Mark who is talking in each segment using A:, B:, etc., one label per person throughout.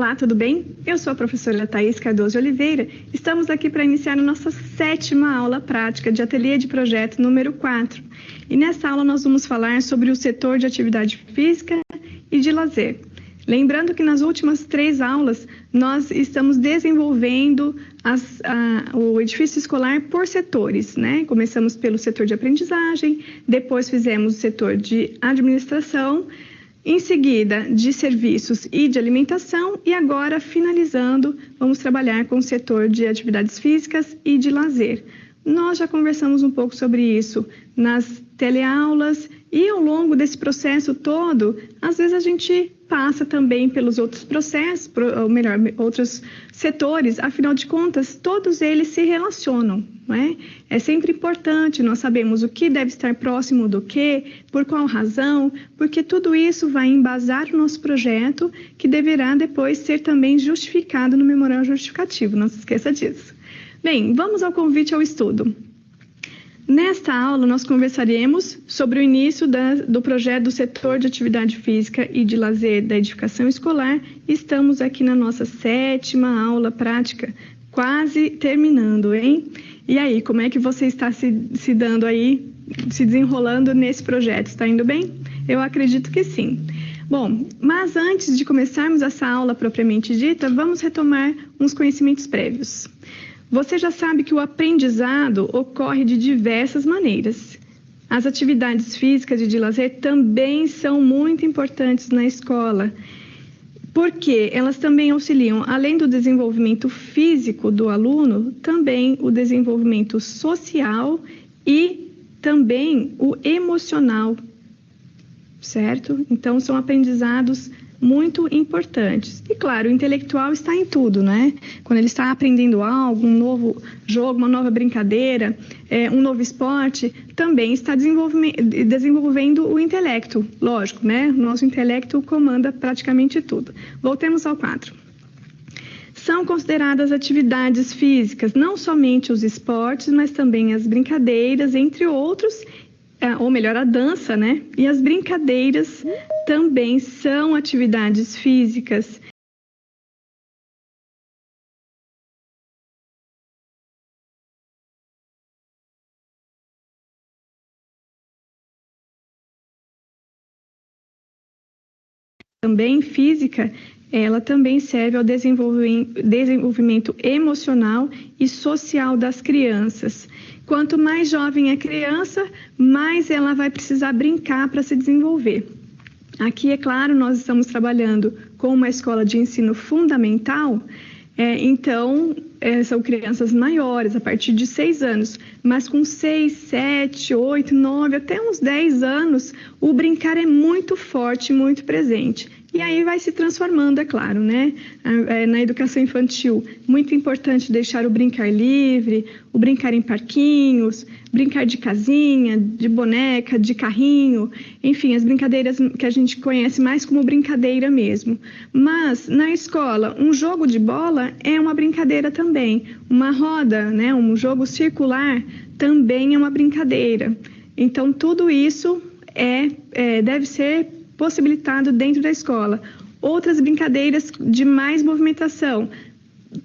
A: Olá, tudo bem? Eu sou a professora Thaís Cardoso de Oliveira. Estamos aqui para iniciar a nossa 7ª aula prática de ateliê de projeto número 4. E nessa aula nós vamos falar sobre o setor de atividade física e de lazer. Lembrando que nas últimas 3 aulas nós estamos desenvolvendo o edifício escolar por setores, né? Começamos pelo setor de aprendizagem, depois fizemos o setor de administração, em seguida de serviços e de alimentação e agora, finalizando, vamos trabalhar com o setor de atividades físicas e de lazer. Nós já conversamos um pouco sobre isso nas teleaulas e ao longo desse processo todo, às vezes a gente passa também pelos outros processos, ou melhor, outros setores, afinal de contas, todos eles se relacionam, não é? É sempre importante nós sabemos o que deve estar próximo do que, por qual razão, porque tudo isso vai embasar o nosso projeto, que deverá depois ser também justificado no memorial justificativo, não se esqueça disso. Bem, vamos ao convite ao estudo. Nesta aula, nós conversaremos sobre o início do projeto do setor de atividade física e de lazer da edificação escolar. Estamos aqui na nossa 7ª aula prática, quase terminando, hein? E aí, como é que você está se dando aí, se desenrolando nesse projeto? Está indo bem? Eu acredito que sim. Bom, mas antes de começarmos essa aula propriamente dita, vamos retomar uns conhecimentos prévios. Você já sabe que o aprendizado ocorre de diversas maneiras. As atividades físicas e de lazer também são muito importantes na escola, porque elas também auxiliam, além do desenvolvimento físico do aluno, também o desenvolvimento social e também o emocional, certo? Então, são aprendizados muito importantes. E claro, o intelectual está em tudo, né? Quando ele está aprendendo algo, um novo jogo, uma nova brincadeira, um novo esporte, também está desenvolvendo o intelecto, lógico, né? Nosso intelecto comanda praticamente tudo. Voltemos ao quadro. São consideradas atividades físicas não somente os esportes, mas também as brincadeiras, entre outros, ou melhor, a dança, né? E as brincadeiras também são atividades físicas. Também física, ela também serve ao desenvolvimento emocional e social das crianças. Quanto mais jovem a criança, mais ela vai precisar brincar para se desenvolver. Aqui, é claro, nós estamos trabalhando com uma escola de ensino fundamental, então, são crianças maiores, a partir de 6 anos, mas com 6, 7, 8, 9, até uns 10 anos, o brincar é muito forte, muito presente. E aí vai se transformando, é claro, né? Na educação infantil, muito importante deixar o brincar livre, o brincar em parquinhos, brincar de casinha, de boneca, de carrinho, enfim, as brincadeiras que a gente conhece mais como brincadeira mesmo. Mas, na escola, um jogo de bola é uma brincadeira também. Uma roda, né? Um jogo circular também é uma brincadeira. Então, tudo isso deve ser possibilitado dentro da escola. Outras brincadeiras de mais movimentação,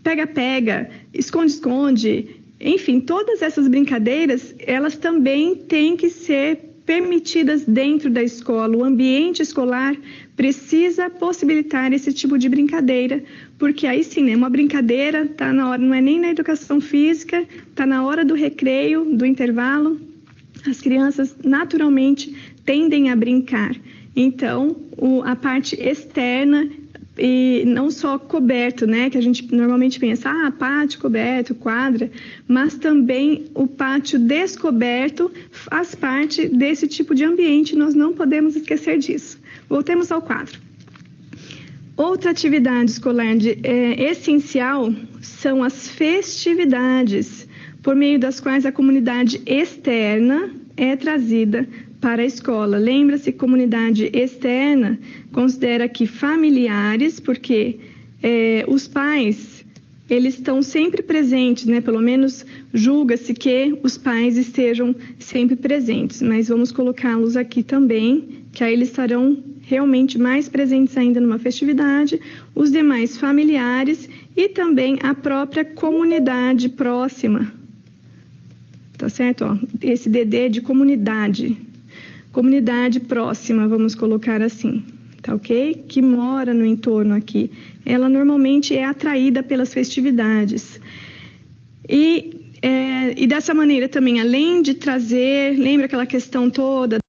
A: pega-pega, esconde-esconde, enfim, todas essas brincadeiras, elas também têm que ser permitidas dentro da escola. O ambiente escolar precisa possibilitar esse tipo de brincadeira, porque aí sim, né, uma brincadeira está na hora, não é nem na educação física, está na hora do recreio, do intervalo, as crianças naturalmente tendem a brincar. Então, a parte externa e não só coberto, né, que a gente normalmente pensa, pátio coberto, quadra, mas também o pátio descoberto faz parte desse tipo de ambiente, nós não podemos esquecer disso. Voltemos ao quadro. Outra atividade escolar essencial são as festividades, por meio das quais a comunidade externa é trazida para a escola. Lembra-se, comunidade externa considera que familiares, porque os pais, eles estão sempre presentes, né? Pelo menos julga-se que os pais estejam sempre presentes, mas vamos colocá-los aqui também que aí eles estarão realmente mais presentes ainda numa festividade, os demais familiares e também a própria comunidade próxima. Tá certo? Ó, esse DD de comunidade. Comunidade próxima, vamos colocar assim. Tá ok? Que mora no entorno aqui. Ela normalmente é atraída pelas festividades. E dessa maneira também, além de trazer, lembra aquela questão toda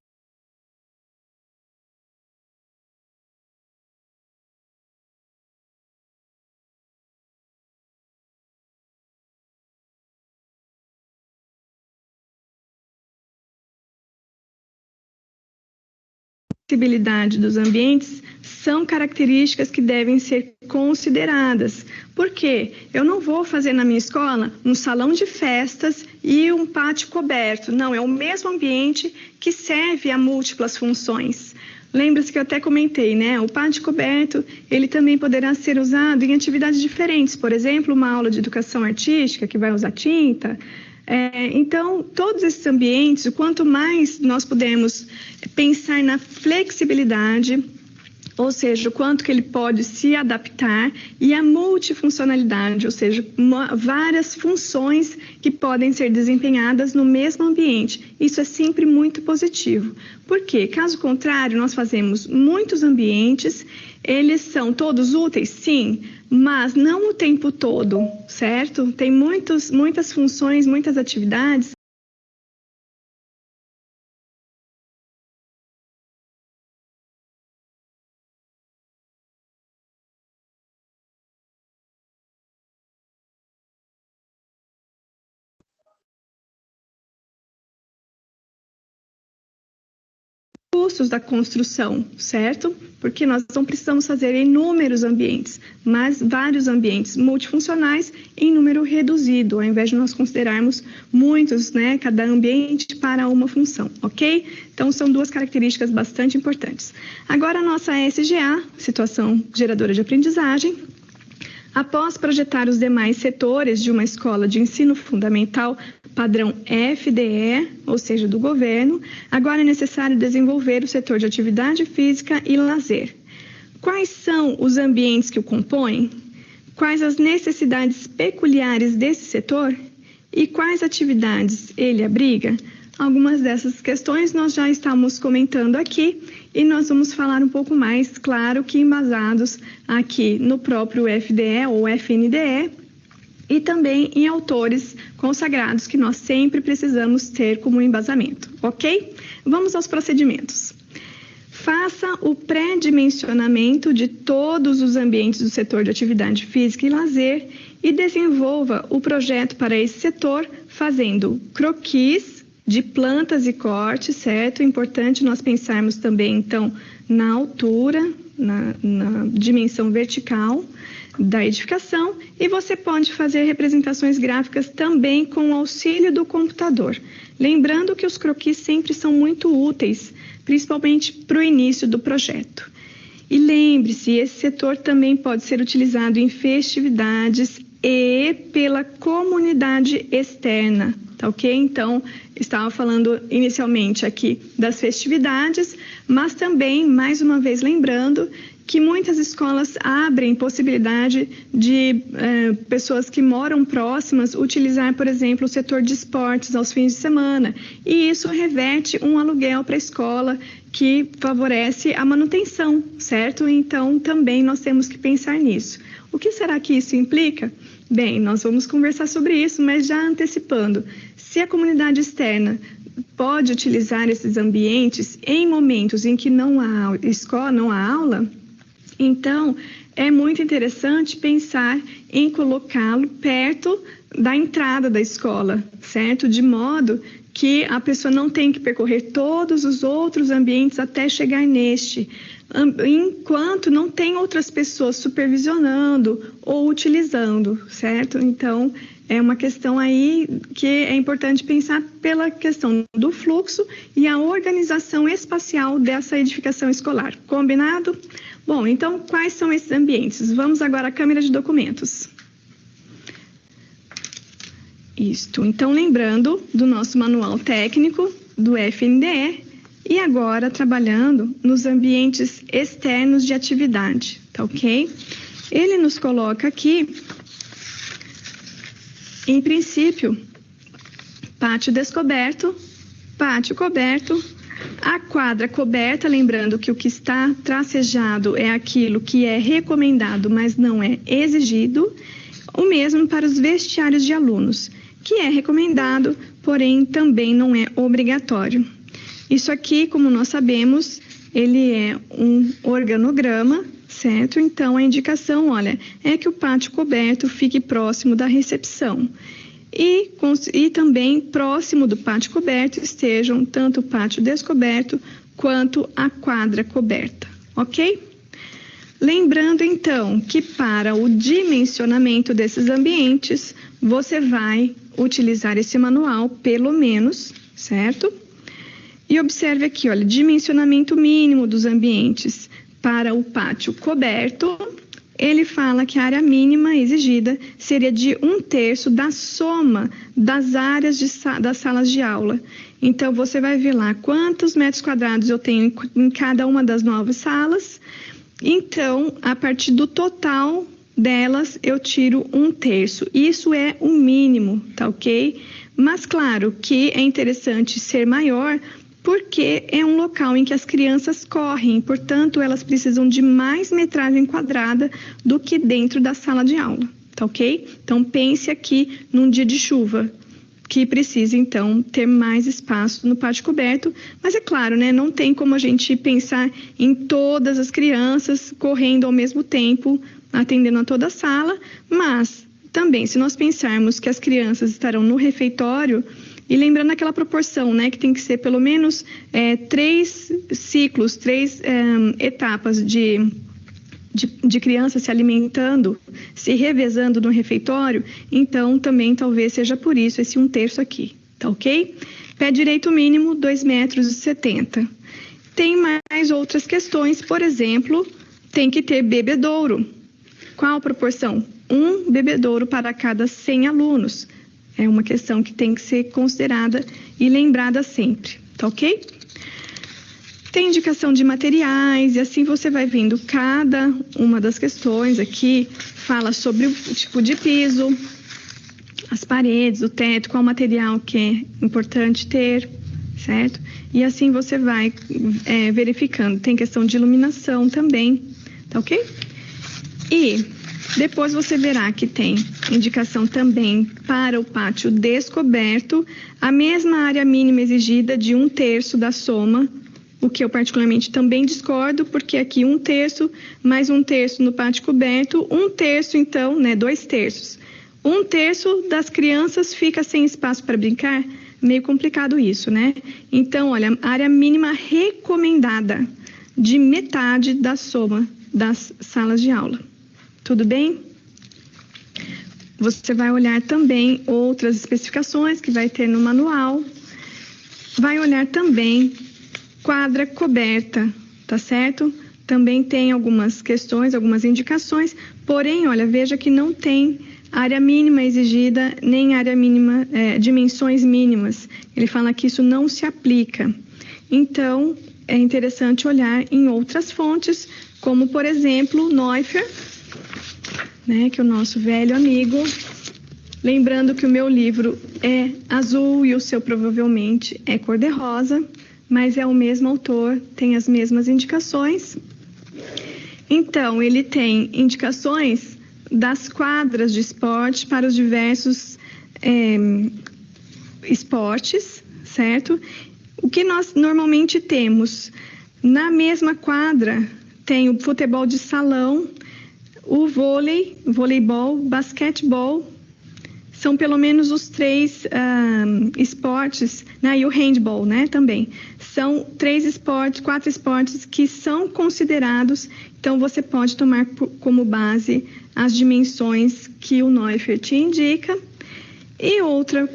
A: acessibilidade dos ambientes são características que devem ser consideradas. Por quê? Eu não vou fazer na minha escola um salão de festas e um pátio coberto. Não, é o mesmo ambiente que serve a múltiplas funções. Lembra-se que eu até comentei, né? O pátio coberto, ele também poderá ser usado em atividades diferentes. Por exemplo, uma aula de educação artística que vai usar tinta. Então, todos esses ambientes, quanto mais nós pudermos pensar na flexibilidade, ou seja, o quanto que ele pode se adaptar, e a multifuncionalidade, ou seja, várias funções que podem ser desempenhadas no mesmo ambiente. Isso é sempre muito positivo. Por quê? Caso contrário, nós fazemos muitos ambientes, eles são todos úteis? Sim, mas não o tempo todo, certo? Tem muitas funções, muitas atividades custos da construção, certo? Porque nós não precisamos fazer inúmeros ambientes, mas vários ambientes multifuncionais em número reduzido, ao invés de nós considerarmos muitos, né, cada ambiente para uma função, ok? Então, são duas características bastante importantes. Agora, a nossa SGA, Situação Geradora de Aprendizagem. Após projetar os demais setores de uma escola de ensino fundamental padrão FDE, ou seja, do governo, agora é necessário desenvolver o setor de atividade física e lazer. Quais são os ambientes que o compõem? Quais as necessidades peculiares desse setor? E quais atividades ele abriga? Algumas dessas questões nós já estamos comentando aqui e nós vamos falar um pouco mais, claro que embasados aqui no próprio FDE ou FNDE e também em autores consagrados que nós sempre precisamos ter como embasamento, ok? Vamos aos procedimentos. Faça o pré-dimensionamento de todos os ambientes do setor de atividade física e lazer e desenvolva o projeto para esse setor fazendo croquis de plantas e cortes, certo? É importante nós pensarmos também, então, na altura, na dimensão vertical da edificação, e você pode fazer representações gráficas também com o auxílio do computador. Lembrando que os croquis sempre são muito úteis, principalmente para o início do projeto. E lembre-se, esse setor também pode ser utilizado em festividades e pela comunidade externa, tá ok? Então, estava falando inicialmente aqui das festividades, mas também, mais uma vez lembrando, que muitas escolas abrem possibilidade de pessoas que moram próximas utilizar, por exemplo, o setor de esportes aos fins de semana. E isso reverte um aluguel para a escola que favorece a manutenção, certo? Então, também nós temos que pensar nisso. O que será que isso implica? Bem, nós vamos conversar sobre isso, mas já antecipando. Se a comunidade externa pode utilizar esses ambientes em momentos em que não há escola, não há aula, então é muito interessante pensar em colocá-lo perto da entrada da escola, certo? De modo que a pessoa não tem que percorrer todos os outros ambientes até chegar neste, enquanto não tem outras pessoas supervisionando ou utilizando, certo? Então, é uma questão aí que é importante pensar pela questão do fluxo e a organização espacial dessa edificação escolar. Combinado? Bom, então, quais são esses ambientes? Vamos agora à câmera de documentos. Isto. Então, lembrando do nosso manual técnico do FNDE, E agora, trabalhando nos ambientes externos de atividade, tá ok? Ele nos coloca aqui, em princípio, pátio descoberto, pátio coberto, a quadra coberta, lembrando que o que está tracejado é aquilo que é recomendado, mas não é exigido, o mesmo para os vestiários de alunos, que é recomendado, porém também não é obrigatório. Isso aqui, como nós sabemos, ele é um organograma, certo? Então, a indicação, olha, é que o pátio coberto fique próximo da recepção. E também próximo do pátio coberto estejam tanto o pátio descoberto quanto a quadra coberta, ok? Lembrando, então, que para o dimensionamento desses ambientes, você vai utilizar esse manual, pelo menos, certo? E observe aqui, olha, dimensionamento mínimo dos ambientes para o pátio coberto. Ele fala que a área mínima exigida seria de 1/3 da soma das áreas das salas de aula. Então, você vai ver lá quantos metros quadrados eu tenho em cada uma das 9 salas. Então, a partir do total delas, eu tiro 1/3. Isso é o mínimo, tá ok? Mas, claro, que é interessante ser maior, porque é um local em que as crianças correm, portanto, elas precisam de mais metragem quadrada do que dentro da sala de aula, tá ok? Então, pense aqui num dia de chuva, que precisa, então, ter mais espaço no pátio coberto, mas é claro, né, não tem como a gente pensar em todas as crianças correndo ao mesmo tempo, atendendo a toda a sala, mas também, se nós pensarmos que as crianças estarão no refeitório, e lembrando aquela proporção, né, que tem que ser pelo menos 3 ciclos, 3 etapas de crianças se alimentando, se revezando no refeitório, então também talvez seja por isso esse 1/3 aqui, tá ok? Pé direito mínimo, 2,70 m. Tem mais outras questões, por exemplo, tem que ter bebedouro. Qual a proporção? 1 bebedouro para cada 100 alunos. É uma questão que tem que ser considerada e lembrada sempre, tá ok? Tem indicação de materiais e assim você vai vendo cada uma das questões aqui, fala sobre o tipo de piso, as paredes, o teto, qual material que é importante ter, certo? E assim você vai verificando. Tem questão de iluminação também, tá ok? E depois você verá que tem indicação também para o pátio descoberto, a mesma área mínima exigida de 1/3 da soma, o que eu particularmente também discordo, porque aqui 1/3 mais 1/3 no pátio coberto, 1/3 então, né, 2/3. 1/3 das crianças fica sem espaço para brincar, meio complicado isso, né? Então, olha, área mínima recomendada de metade da soma das salas de aula. Tudo bem? Você vai olhar também outras especificações que vai ter no manual. Vai olhar também quadra coberta, tá certo? Também tem algumas questões, algumas indicações, porém, olha, veja que não tem área mínima exigida, nem área mínima, dimensões mínimas. Ele fala que isso não se aplica. Então, é interessante olhar em outras fontes, como, por exemplo, Neuffer, né, que é o nosso velho amigo. Lembrando que o meu livro é azul e o seu provavelmente é cor-de-rosa, mas é o mesmo autor, tem as mesmas indicações. Então, ele tem indicações das quadras de esporte para os diversos esportes, certo? O que nós normalmente temos na mesma quadra tem o futebol de salão, o vôlei, voleibol, basquetebol, são pelo menos os 3 esportes, né? E o handball, né, também. São 3 esportes, 4 esportes que são considerados, então você pode tomar como base as dimensões que o Neuffer te indica. E outra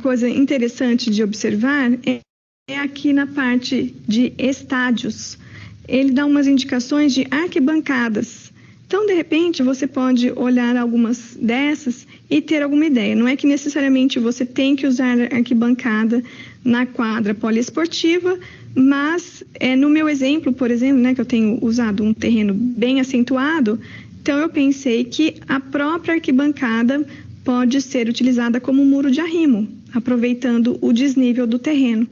A: coisa interessante de observar é aqui na parte de estádios. Ele dá umas indicações de arquibancadas. Então, de repente, você pode olhar algumas dessas e ter alguma ideia. Não é que necessariamente você tem que usar arquibancada na quadra poliesportiva, Mas, no meu exemplo, por exemplo, né, que eu tenho usado um terreno bem acentuado, então eu pensei que a própria arquibancada pode ser utilizada como muro de arrimo, aproveitando o desnível do terreno,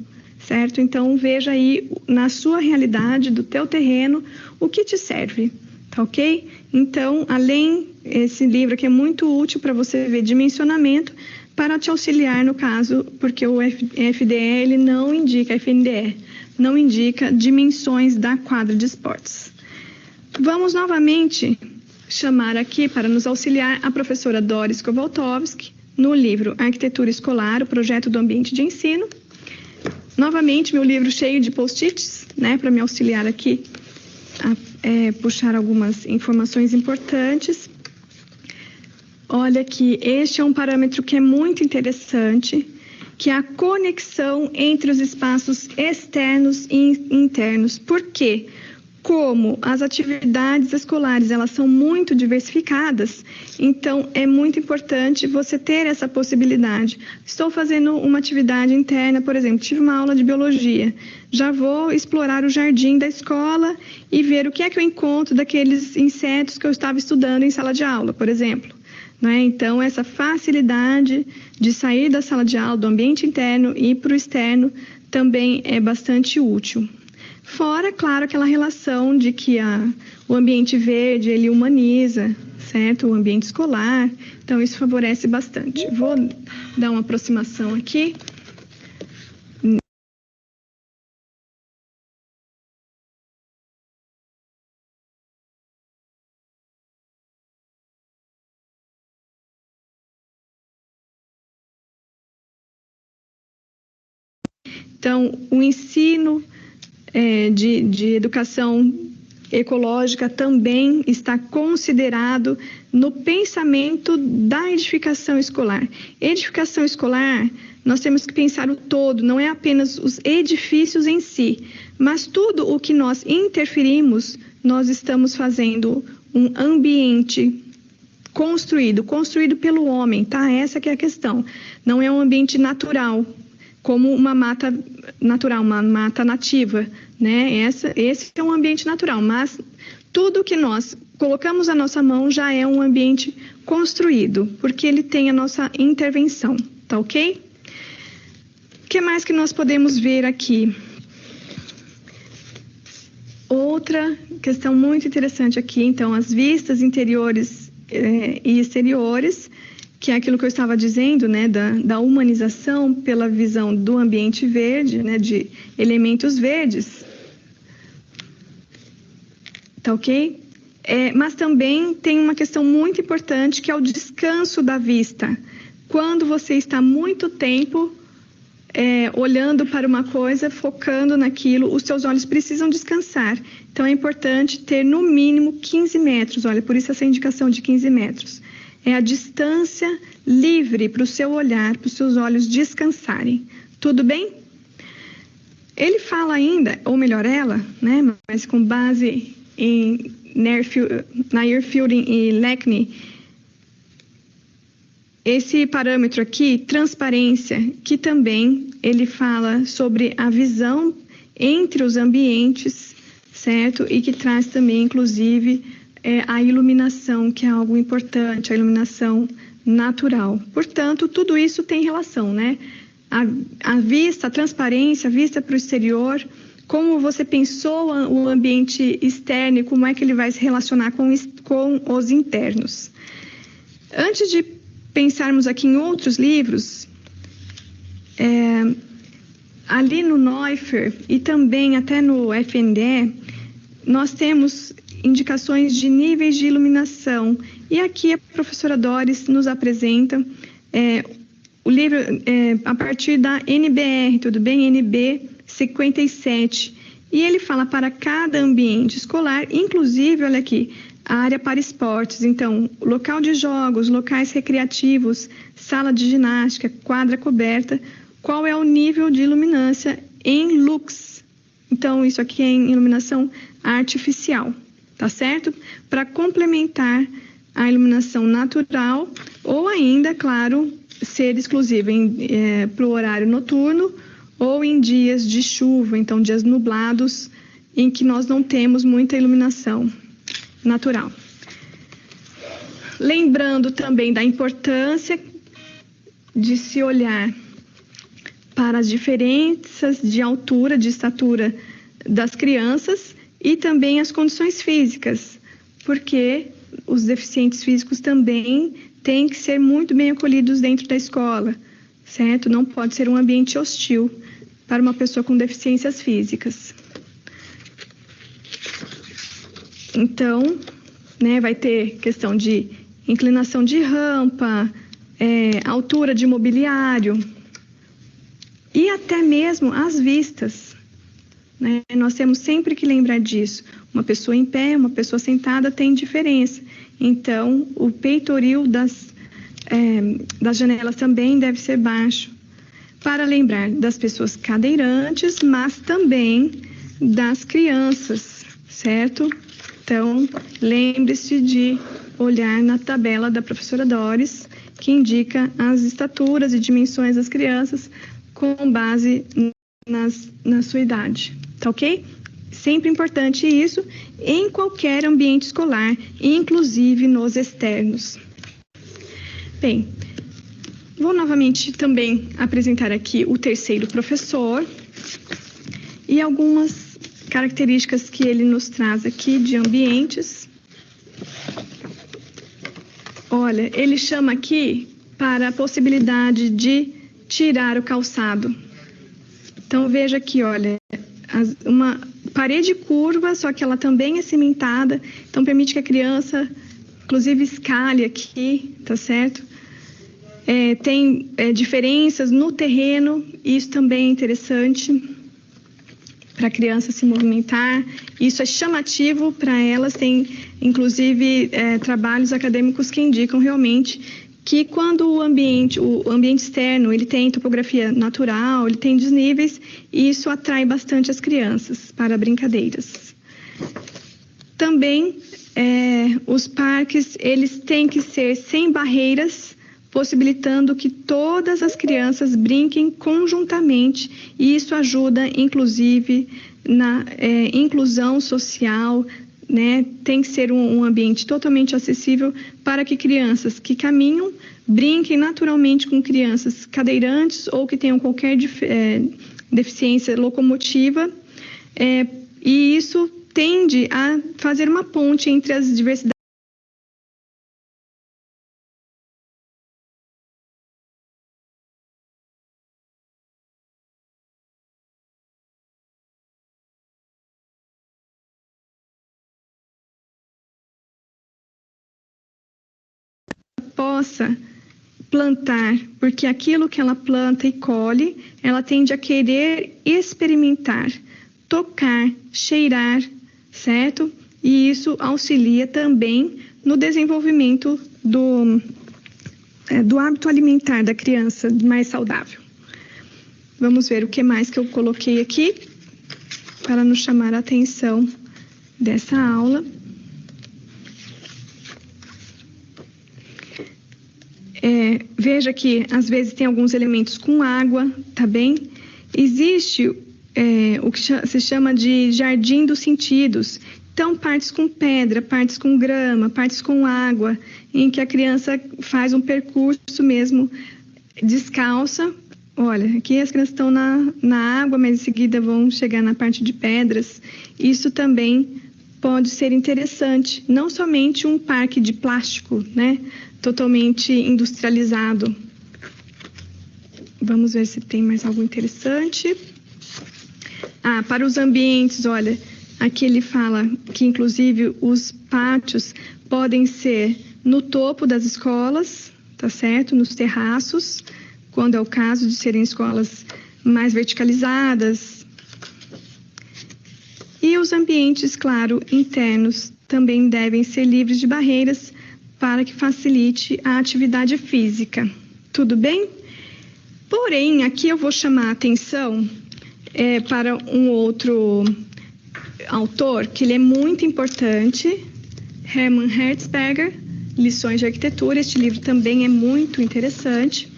A: certo? Então, veja aí na sua realidade, do teu terreno, o que te serve, tá ok? Então, além, esse livro aqui é muito útil para você ver dimensionamento, para te auxiliar no caso, porque o FDE, ele não indica, FNDE, não indica dimensões da quadra de esportes. Vamos novamente chamar aqui para nos auxiliar a professora Doris Kowaltowski, no livro Arquitetura Escolar, o projeto do ambiente de ensino. Novamente, meu livro cheio de post-its, né, para me auxiliar aqui a puxar algumas informações importantes. Olha que este é um parâmetro que é muito interessante, que é a conexão entre os espaços externos e internos. Por quê? Como as atividades escolares, elas são muito diversificadas, então é muito importante você ter essa possibilidade. Estou fazendo uma atividade interna, por exemplo, tive uma aula de biologia, já vou explorar o jardim da escola e ver o que é que eu encontro daqueles insetos que eu estava estudando em sala de aula, por exemplo. Então, essa facilidade de sair da sala de aula, do ambiente interno e ir para o externo, também é bastante útil. Fora, claro, aquela relação de que o ambiente verde, ele humaniza, certo? O ambiente escolar, então isso favorece bastante. Vou dar uma aproximação aqui. Então, o ensino de educação ecológica também está considerado no pensamento da edificação escolar. Edificação escolar, nós temos que pensar o todo, não é apenas os edifícios em si, mas tudo o que nós interferimos, nós estamos fazendo um ambiente construído pelo homem, tá? Essa que é a questão. Não é um ambiente natural, como uma mata natural, uma mata nativa, né? Esse é um ambiente natural, mas tudo que nós colocamos a nossa mão já é um ambiente construído, porque ele tem a nossa intervenção, tá ok? O que mais que nós podemos ver aqui? Outra questão muito interessante aqui, então, as vistas interiores e exteriores, que é aquilo que eu estava dizendo, né, da humanização pela visão do ambiente verde, né, de elementos verdes. Tá ok? Mas também tem uma questão muito importante, que é o descanso da vista. Quando você está muito tempo olhando para uma coisa, focando naquilo, os seus olhos precisam descansar. Então, é importante ter no mínimo 15 metros. Olha, por isso essa indicação de 15 metros. É a distância livre para o seu olhar, para os seus olhos descansarem. Tudo bem? Ele fala ainda, ou melhor ela, né, mas com base em Nair Fielding e Lackney, esse parâmetro aqui, transparência, que também ele fala sobre a visão entre os ambientes, certo? E que traz também, inclusive, a iluminação, que é algo importante, a iluminação natural. Portanto, tudo isso tem relação, né? A vista, a transparência, a vista para o exterior, como você pensou o ambiente externo e como é que ele vai se relacionar com os internos. Antes de pensarmos aqui em outros livros, ali no Neuffer e também até no FNDE, nós temos indicações de níveis de iluminação. E aqui a professora Doris nos apresenta o livro a partir da NBR, tudo bem? NB 57. E ele fala para cada ambiente escolar, inclusive, olha aqui, a área para esportes. Então, local de jogos, locais recreativos, sala de ginástica, quadra coberta, qual é o nível de iluminância em lux. Então, isso aqui é em iluminação artificial, tá certo? Para complementar a iluminação natural ou ainda, claro, ser exclusiva para o horário noturno ou em dias de chuva, então dias nublados, em que nós não temos muita iluminação natural. Lembrando também da importância de se olhar para as diferenças de altura, de estatura das crianças e também as condições físicas, porque os deficientes físicos também têm que ser muito bem acolhidos dentro da escola, certo? Não pode ser um ambiente hostil para uma pessoa com deficiências físicas. Então, né, vai ter questão de inclinação de rampa, altura de mobiliário e até mesmo as vistas, né? Nós temos sempre que lembrar disso. Uma pessoa em pé, uma pessoa sentada tem diferença. Então, o peitoril das janelas também deve ser baixo, para lembrar das pessoas cadeirantes, mas também das crianças, certo? Então, lembre-se de olhar na tabela da professora Doris, que indica as estaturas e dimensões das crianças com base na sua idade, tá ok? Sempre importante isso em qualquer ambiente escolar, inclusive nos externos. Bem, vou novamente também apresentar aqui o terceiro professor e algumas características que ele nos traz aqui de ambientes. Olha, ele chama aqui para a possibilidade de tirar o calçado. Então, veja aqui, olha, uma parede curva, só que ela também é cimentada, então permite que a criança, inclusive, escale aqui, tá certo? Tem diferenças no terreno, isso também é interessante para a criança se movimentar, isso é chamativo para elas, tem inclusive trabalhos acadêmicos que indicam realmente que quando o ambiente externo, ele tem topografia natural, ele tem desníveis, e isso atrai bastante as crianças para brincadeiras. Também os parques, eles têm que ser sem barreiras, possibilitando que todas as crianças brinquem conjuntamente, e isso ajuda, inclusive, na inclusão social, né? Tem que ser um ambiente totalmente acessível para que crianças que caminham brinquem naturalmente com crianças cadeirantes ou que tenham qualquer deficiência locomotiva, e isso tende a fazer uma ponte entre as diversidades. Possa plantar, porque aquilo que ela planta e colhe, ela tende a querer experimentar, tocar, cheirar, certo? E isso auxilia também no desenvolvimento do hábito alimentar da criança mais saudável. Vamos ver o que mais que eu coloquei aqui para nos chamar a atenção dessa aula. Veja que às vezes tem alguns elementos com água, tá bem? Existe o que se chama de jardim dos sentidos. Então, partes com pedra, partes com grama, partes com água, em que a criança faz um percurso mesmo descalça. Olha, aqui as crianças estão na água, mas em seguida vão chegar na parte de pedras. Isso também pode ser interessante, não somente um parque de plástico, né? Totalmente industrializado. Vamos ver se tem mais algo interessante. Para os ambientes, olha, aqui ele fala que inclusive os pátios podem ser no topo das escolas, tá certo? Nos terraços, quando é o caso de serem escolas mais verticalizadas. E os ambientes, claro, internos também devem ser livres de barreiras para que facilite a atividade física. Tudo bem? Porém, aqui eu vou chamar a atenção para um outro autor, que ele é muito importante, Hermann Hertzberger, Lições de Arquitetura. Este livro também é muito interessante.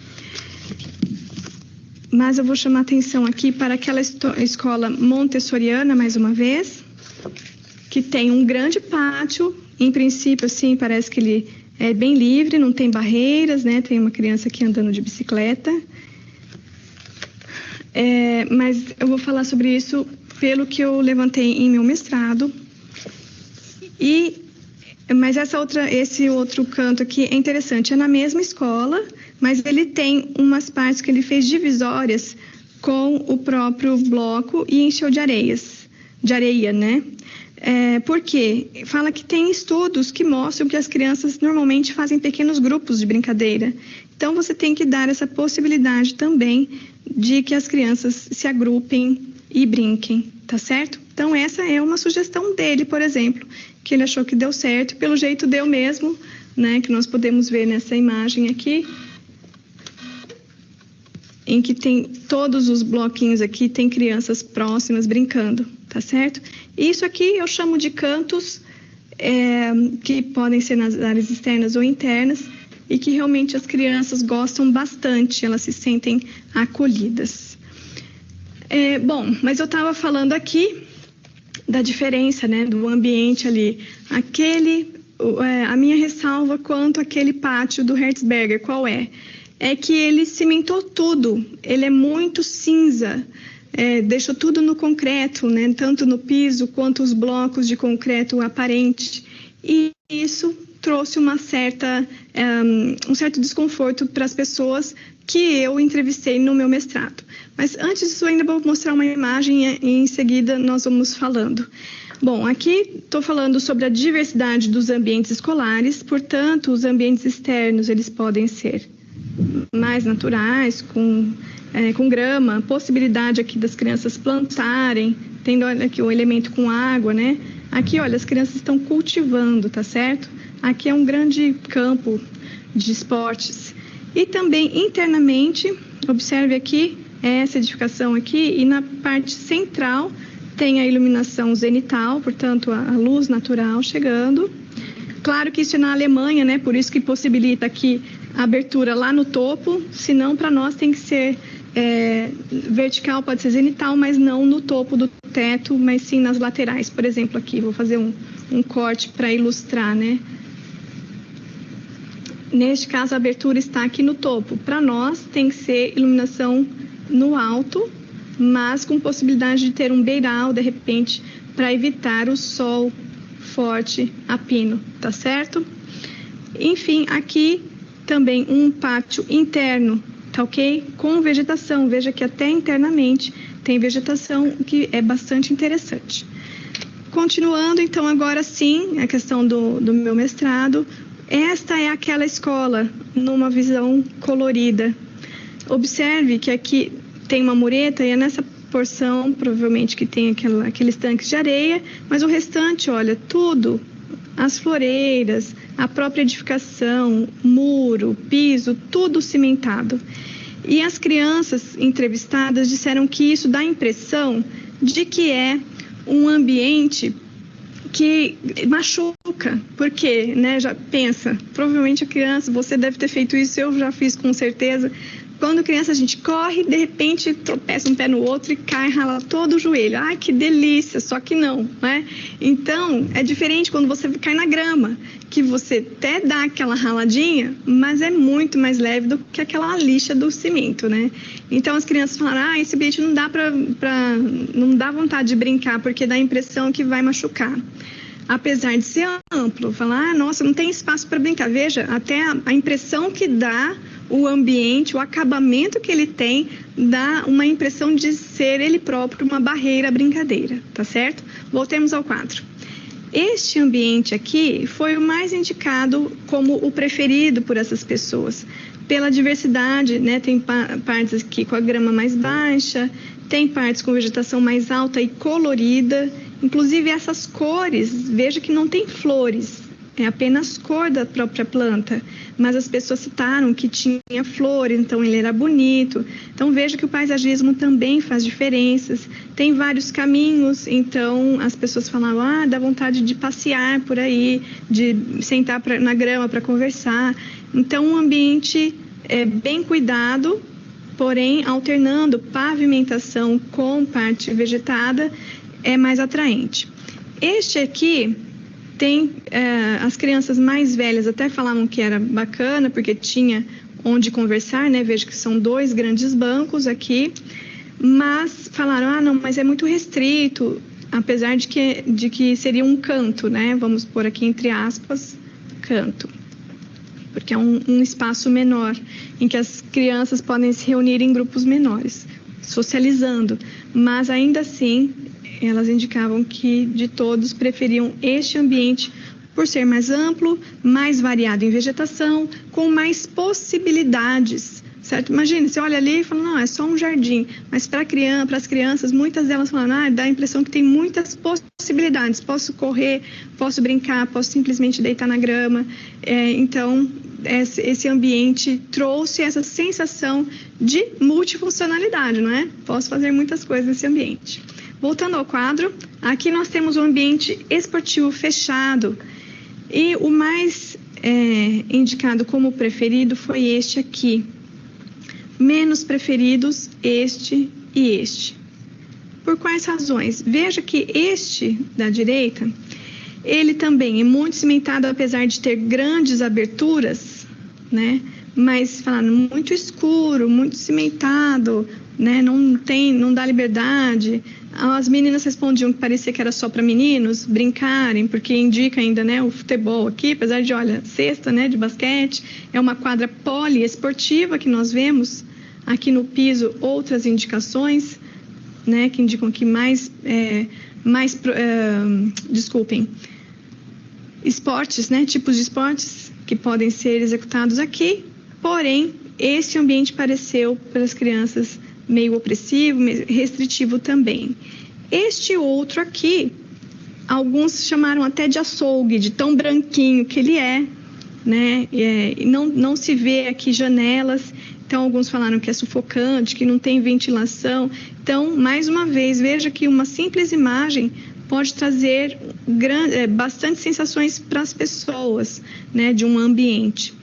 A: mas eu vou chamar atenção aqui para aquela escola montessoriana, mais uma vez, que tem um grande pátio. Em princípio, assim, parece que ele é bem livre, não tem barreiras, né? Tem uma criança aqui andando de bicicleta. Mas eu vou falar sobre isso pelo que eu levantei em meu mestrado. Mas esse outro canto aqui é interessante, é na mesma escola, mas ele tem umas partes que ele fez divisórias com o próprio bloco e encheu de areia, né? Por quê? Fala que tem estudos que mostram que as crianças normalmente fazem pequenos grupos de brincadeira. Então, você tem que dar essa possibilidade também de que as crianças se agrupem e brinquem, tá certo? Então, essa é uma sugestão dele, por exemplo, que ele achou que deu certo, pelo jeito deu mesmo, né? Que nós podemos ver nessa imagem aqui, em que tem todos os bloquinhos aqui, tem crianças próximas brincando, tá certo? Isso aqui eu chamo de cantos, que podem ser nas áreas externas ou internas, e que realmente as crianças gostam bastante, elas se sentem acolhidas. Bom, mas eu estava falando aqui da diferença, né, do ambiente ali. A minha ressalva quanto àquele pátio do Herzberger, qual é? É que ele cimentou tudo, ele é muito cinza, deixou tudo no concreto, né, tanto no piso quanto os blocos de concreto aparente, e isso trouxe um certo desconforto para as pessoas que eu entrevistei no meu mestrado. Mas antes disso, eu ainda vou mostrar uma imagem e em seguida nós vamos falando. Bom, aqui estou falando sobre a diversidade dos ambientes escolares, portanto, os ambientes externos, eles podem ser mais naturais, com grama, possibilidade aqui das crianças plantarem, tendo aqui o elemento com água, né? Aqui, olha, as crianças estão cultivando, tá certo? Aqui é um grande campo de esportes. E também internamente, observe aqui, essa edificação aqui, e na parte central tem a iluminação zenital, portanto, a luz natural chegando. Claro que isso é na Alemanha, né? Por isso que possibilita aqui a abertura lá no topo, senão para nós tem que ser vertical, pode ser zenital, mas não no topo do teto, mas sim nas laterais. Por exemplo, aqui, vou fazer um corte para ilustrar, né? Neste caso, a abertura está aqui no topo. Para nós, tem que ser iluminação no alto, mas com possibilidade de ter um beiral, de repente, para evitar o sol forte a pino, tá certo? Enfim, aqui também um pátio interno, tá ok? Com vegetação, veja que até internamente tem vegetação, que é bastante interessante. Continuando, então, agora sim, a questão do meu mestrado. Esta é aquela escola numa visão colorida. Observe que aqui tem uma mureta e é nessa porção, provavelmente, que tem aqueles tanques de areia, mas o restante, olha, tudo, as floreiras, a própria edificação, muro, piso, tudo cimentado. E as crianças entrevistadas disseram que isso dá a impressão de que é um ambiente que machuca, porque, né, já pensa, provavelmente a criança, você deve ter feito isso, eu já fiz com certeza. Quando criança a gente corre, de repente tropeça um pé no outro e cai, rala todo o joelho. Ai, que delícia, só que não, né? Então, é diferente quando você cai na grama, que você até dá aquela raladinha, mas é muito mais leve do que aquela lixa do cimento, né? Então, as crianças falaram, esse ambiente não dá não dá vontade de brincar, porque dá a impressão que vai machucar. Apesar de ser amplo, falar, nossa, não tem espaço para brincar. Veja, até a impressão que dá o ambiente, o acabamento que ele tem, dá uma impressão de ser ele próprio uma barreira à brincadeira, tá certo? Voltemos ao quadro. Este ambiente aqui foi o mais indicado como o preferido por essas pessoas, pela diversidade, né? Tem partes aqui com a grama mais baixa, tem partes com vegetação mais alta e colorida, inclusive essas cores, veja que não tem flores, é apenas cor da própria planta, mas as pessoas citaram que tinha flores, então ele era bonito. Então veja que o paisagismo também faz diferenças, tem vários caminhos, então as pessoas falavam, dá vontade de passear por aí, de sentar na grama para conversar. Então um ambiente bem cuidado porém, alternando pavimentação com parte vegetada é mais atraente. Este aqui tem, as crianças mais velhas até falavam que era bacana, porque tinha onde conversar, né? Veja que são 2 grandes bancos aqui, mas falaram, não, mas é muito restrito, apesar de que seria um canto, né? Vamos pôr aqui entre aspas, canto, porque é um espaço menor, em que as crianças podem se reunir em grupos menores, socializando, mas ainda assim, elas indicavam que de todos preferiam este ambiente por ser mais amplo, mais variado em vegetação, com mais possibilidades, certo? Imagina, você olha ali e fala, não, é só um jardim, mas para as crianças, muitas delas falam, dá a impressão que tem muitas possibilidades, posso correr, posso brincar, posso simplesmente deitar na grama, então esse ambiente trouxe essa sensação de multifuncionalidade, não é? Posso fazer muitas coisas nesse ambiente. Voltando ao quadro, aqui nós temos um ambiente esportivo fechado e o mais indicado como preferido foi este aqui. Menos preferidos, este e este. Por quais razões? Veja que este da direita, ele também é muito cimentado, apesar de ter grandes aberturas, né? Mas falando muito escuro, muito cimentado, né? Não dá liberdade. As meninas respondiam que parecia que era só para meninos brincarem, porque indica ainda, né, o futebol aqui, apesar de, olha, cesta, né, de basquete, é uma quadra poliesportiva que nós vemos aqui no piso, outras indicações, né, que indicam que esportes, né, tipos de esportes que podem ser executados aqui, porém, esse ambiente pareceu para as crianças meio opressivo, meio restritivo também. Este outro aqui, alguns chamaram até de açougue, de tão branquinho que ele é, né? Não se vê aqui janelas, então alguns falaram que é sufocante, que não tem ventilação. Então, mais uma vez, veja que uma simples imagem pode trazer bastante sensações para as pessoas, né, de um ambiente.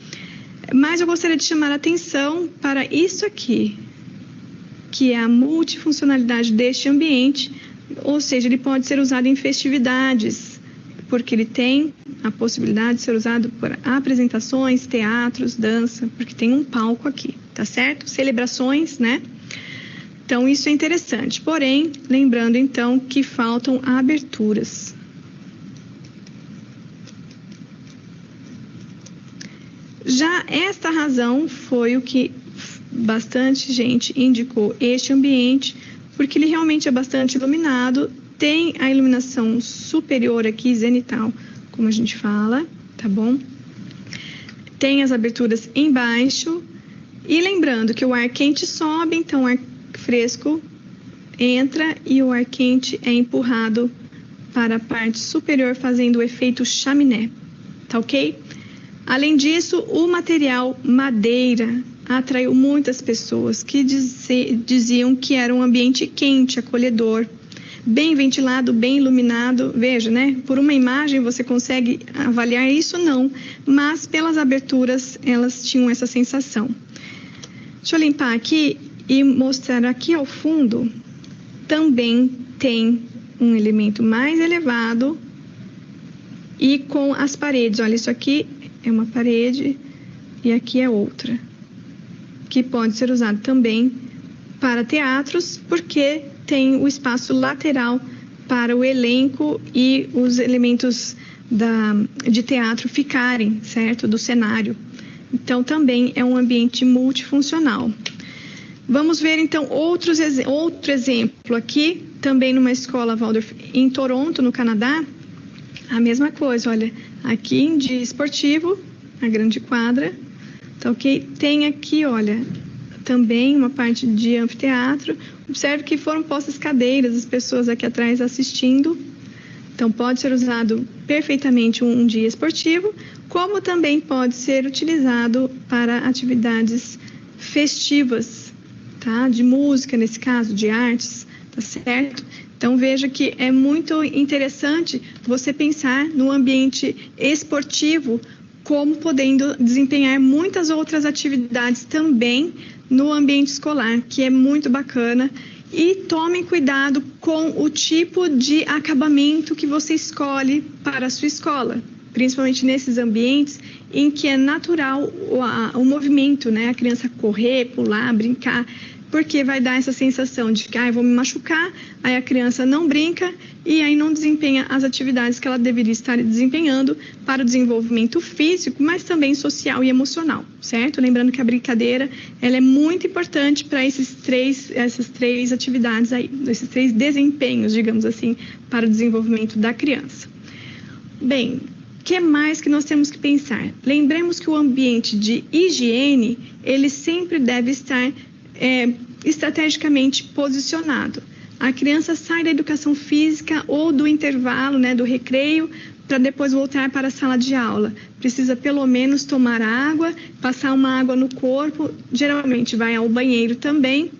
A: Mas eu gostaria de chamar a atenção para isso aqui, que é a multifuncionalidade deste ambiente, ou seja, ele pode ser usado em festividades, porque ele tem a possibilidade de ser usado por apresentações, teatros, dança, porque tem um palco aqui, tá certo? Celebrações, né? Então, isso é interessante. Porém, lembrando então que faltam aberturas. Já esta razão foi o que bastante gente indicou este ambiente, porque ele realmente é bastante iluminado, tem a iluminação superior aqui, zenital, como a gente fala, tá bom? Tem as aberturas embaixo, e lembrando que o ar quente sobe, então o ar fresco entra e o ar quente é empurrado para a parte superior, fazendo o efeito chaminé, tá ok? Além disso, o material madeira atraiu muitas pessoas que diziam que era um ambiente quente, acolhedor, bem ventilado, bem iluminado. Veja, né? Por uma imagem você consegue avaliar isso? Não, mas pelas aberturas elas tinham essa sensação. Deixa eu limpar aqui e mostrar aqui ao fundo, também tem um elemento mais elevado e com as paredes. Olha, isso aqui é uma parede e aqui é outra, que pode ser usado também para teatros, porque tem o espaço lateral para o elenco e os elementos de teatro ficarem, certo? Do cenário. Então, também é um ambiente multifuncional. Vamos ver, então, outro exemplo aqui, também numa escola Waldorf em Toronto, no Canadá. A mesma coisa, olha, aqui de esportivo, a grande quadra, tá ok? Tem aqui, olha, também uma parte de anfiteatro. Observe que foram postas cadeiras, as pessoas aqui atrás assistindo. Então, pode ser usado perfeitamente um dia esportivo, como também pode ser utilizado para atividades festivas, tá? De música, nesse caso, de artes, tá certo? Então, veja que é muito interessante você pensar no ambiente esportivo como podendo desempenhar muitas outras atividades também no ambiente escolar, que é muito bacana. E tomem cuidado com o tipo de acabamento que você escolhe para a sua escola, principalmente nesses ambientes em que é natural o movimento, né? A criança correr, pular, brincar, porque vai dar essa sensação de que eu vou me machucar, aí a criança não brinca e aí não desempenha as atividades que ela deveria estar desempenhando para o desenvolvimento físico, mas também social e emocional, certo? Lembrando que a brincadeira, ela é muito importante para essas três atividades aí, esses 3 desempenhos, digamos assim, para o desenvolvimento da criança. Bem, o que mais que nós temos que pensar? Lembremos que o ambiente de higiene, ele sempre deve estar estrategicamente posicionado. A criança sai da educação física ou do intervalo, né, do recreio, para depois voltar para a sala de aula. Precisa pelo menos tomar água, passar uma água no corpo, geralmente vai ao banheiro também,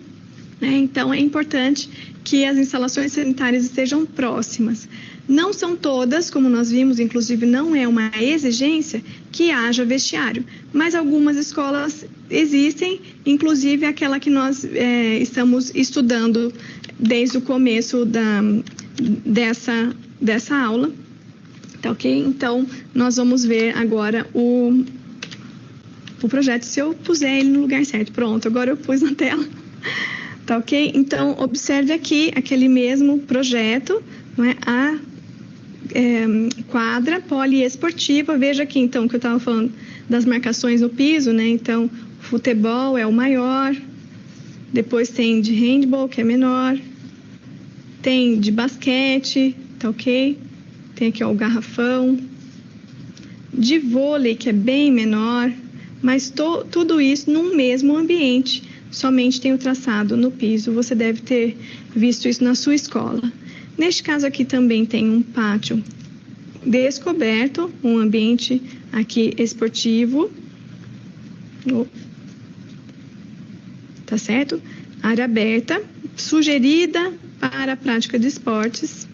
A: né? Então é importante que as instalações sanitárias estejam próximas. Não são todas, como nós vimos, inclusive não é uma exigência que haja vestiário, mas algumas escolas existem, inclusive aquela que nós estamos estudando desde o começo dessa aula, tá ok? Então, nós vamos ver agora o projeto, se eu puser ele no lugar certo. Pronto, agora eu pus na tela, tá ok? Então, observe aqui aquele mesmo projeto, não é? A quadra poliesportiva. Veja aqui então que eu estava falando das marcações no piso, né? Então, futebol é o maior, depois tem de handball, que é menor, tem de basquete, tá ok? Tem aqui ó, o garrafão, de vôlei, que é bem menor, mas tudo isso num mesmo ambiente, somente tem o traçado no piso. Você deve ter visto isso na sua escola. Neste caso aqui também tem um pátio descoberto, um ambiente aqui esportivo, tá certo? Área aberta, sugerida para a prática de esportes.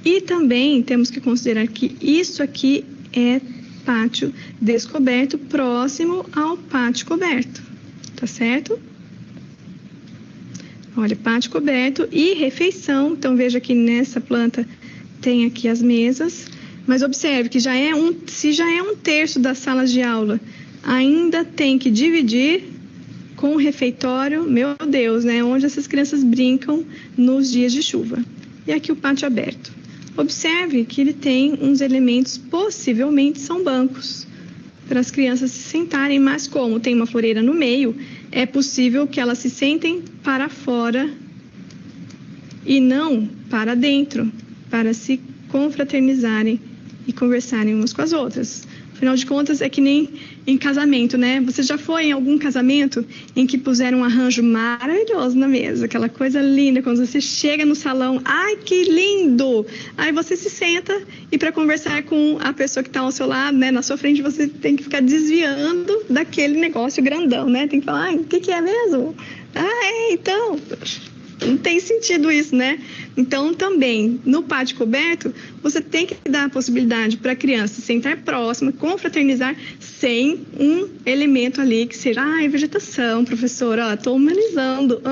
A: E também temos que considerar que isso aqui é pátio descoberto próximo ao pátio coberto, tá certo? Olha, pátio coberto e refeição. Então, veja que nessa planta tem aqui as mesas. Mas observe que se já é um terço das salas de aula, ainda tem que dividir com o refeitório, meu Deus, né? Onde essas crianças brincam nos dias de chuva. E aqui o pátio aberto. Observe que ele tem uns elementos, possivelmente são bancos, para as crianças se sentarem, mas como tem uma floreira no meio, é possível que elas se sentem para fora e não para dentro, para se confraternizarem e conversarem umas com as outras. Afinal de contas, é que nem em casamento, né? Você já foi em algum casamento em que puseram um arranjo maravilhoso na mesa, aquela coisa linda, quando você chega no salão, ai, que lindo! Aí você se senta e para conversar com a pessoa que está ao seu lado, né, na sua frente, você tem que ficar desviando daquele negócio grandão, né? Tem que falar, o que é mesmo? Então... Não tem sentido isso, né? Então, também, no pátio coberto, você tem que dar a possibilidade para a criança sentar próxima, confraternizar, sem um elemento ali que seja, vegetação, professor, ó, tô humanizando.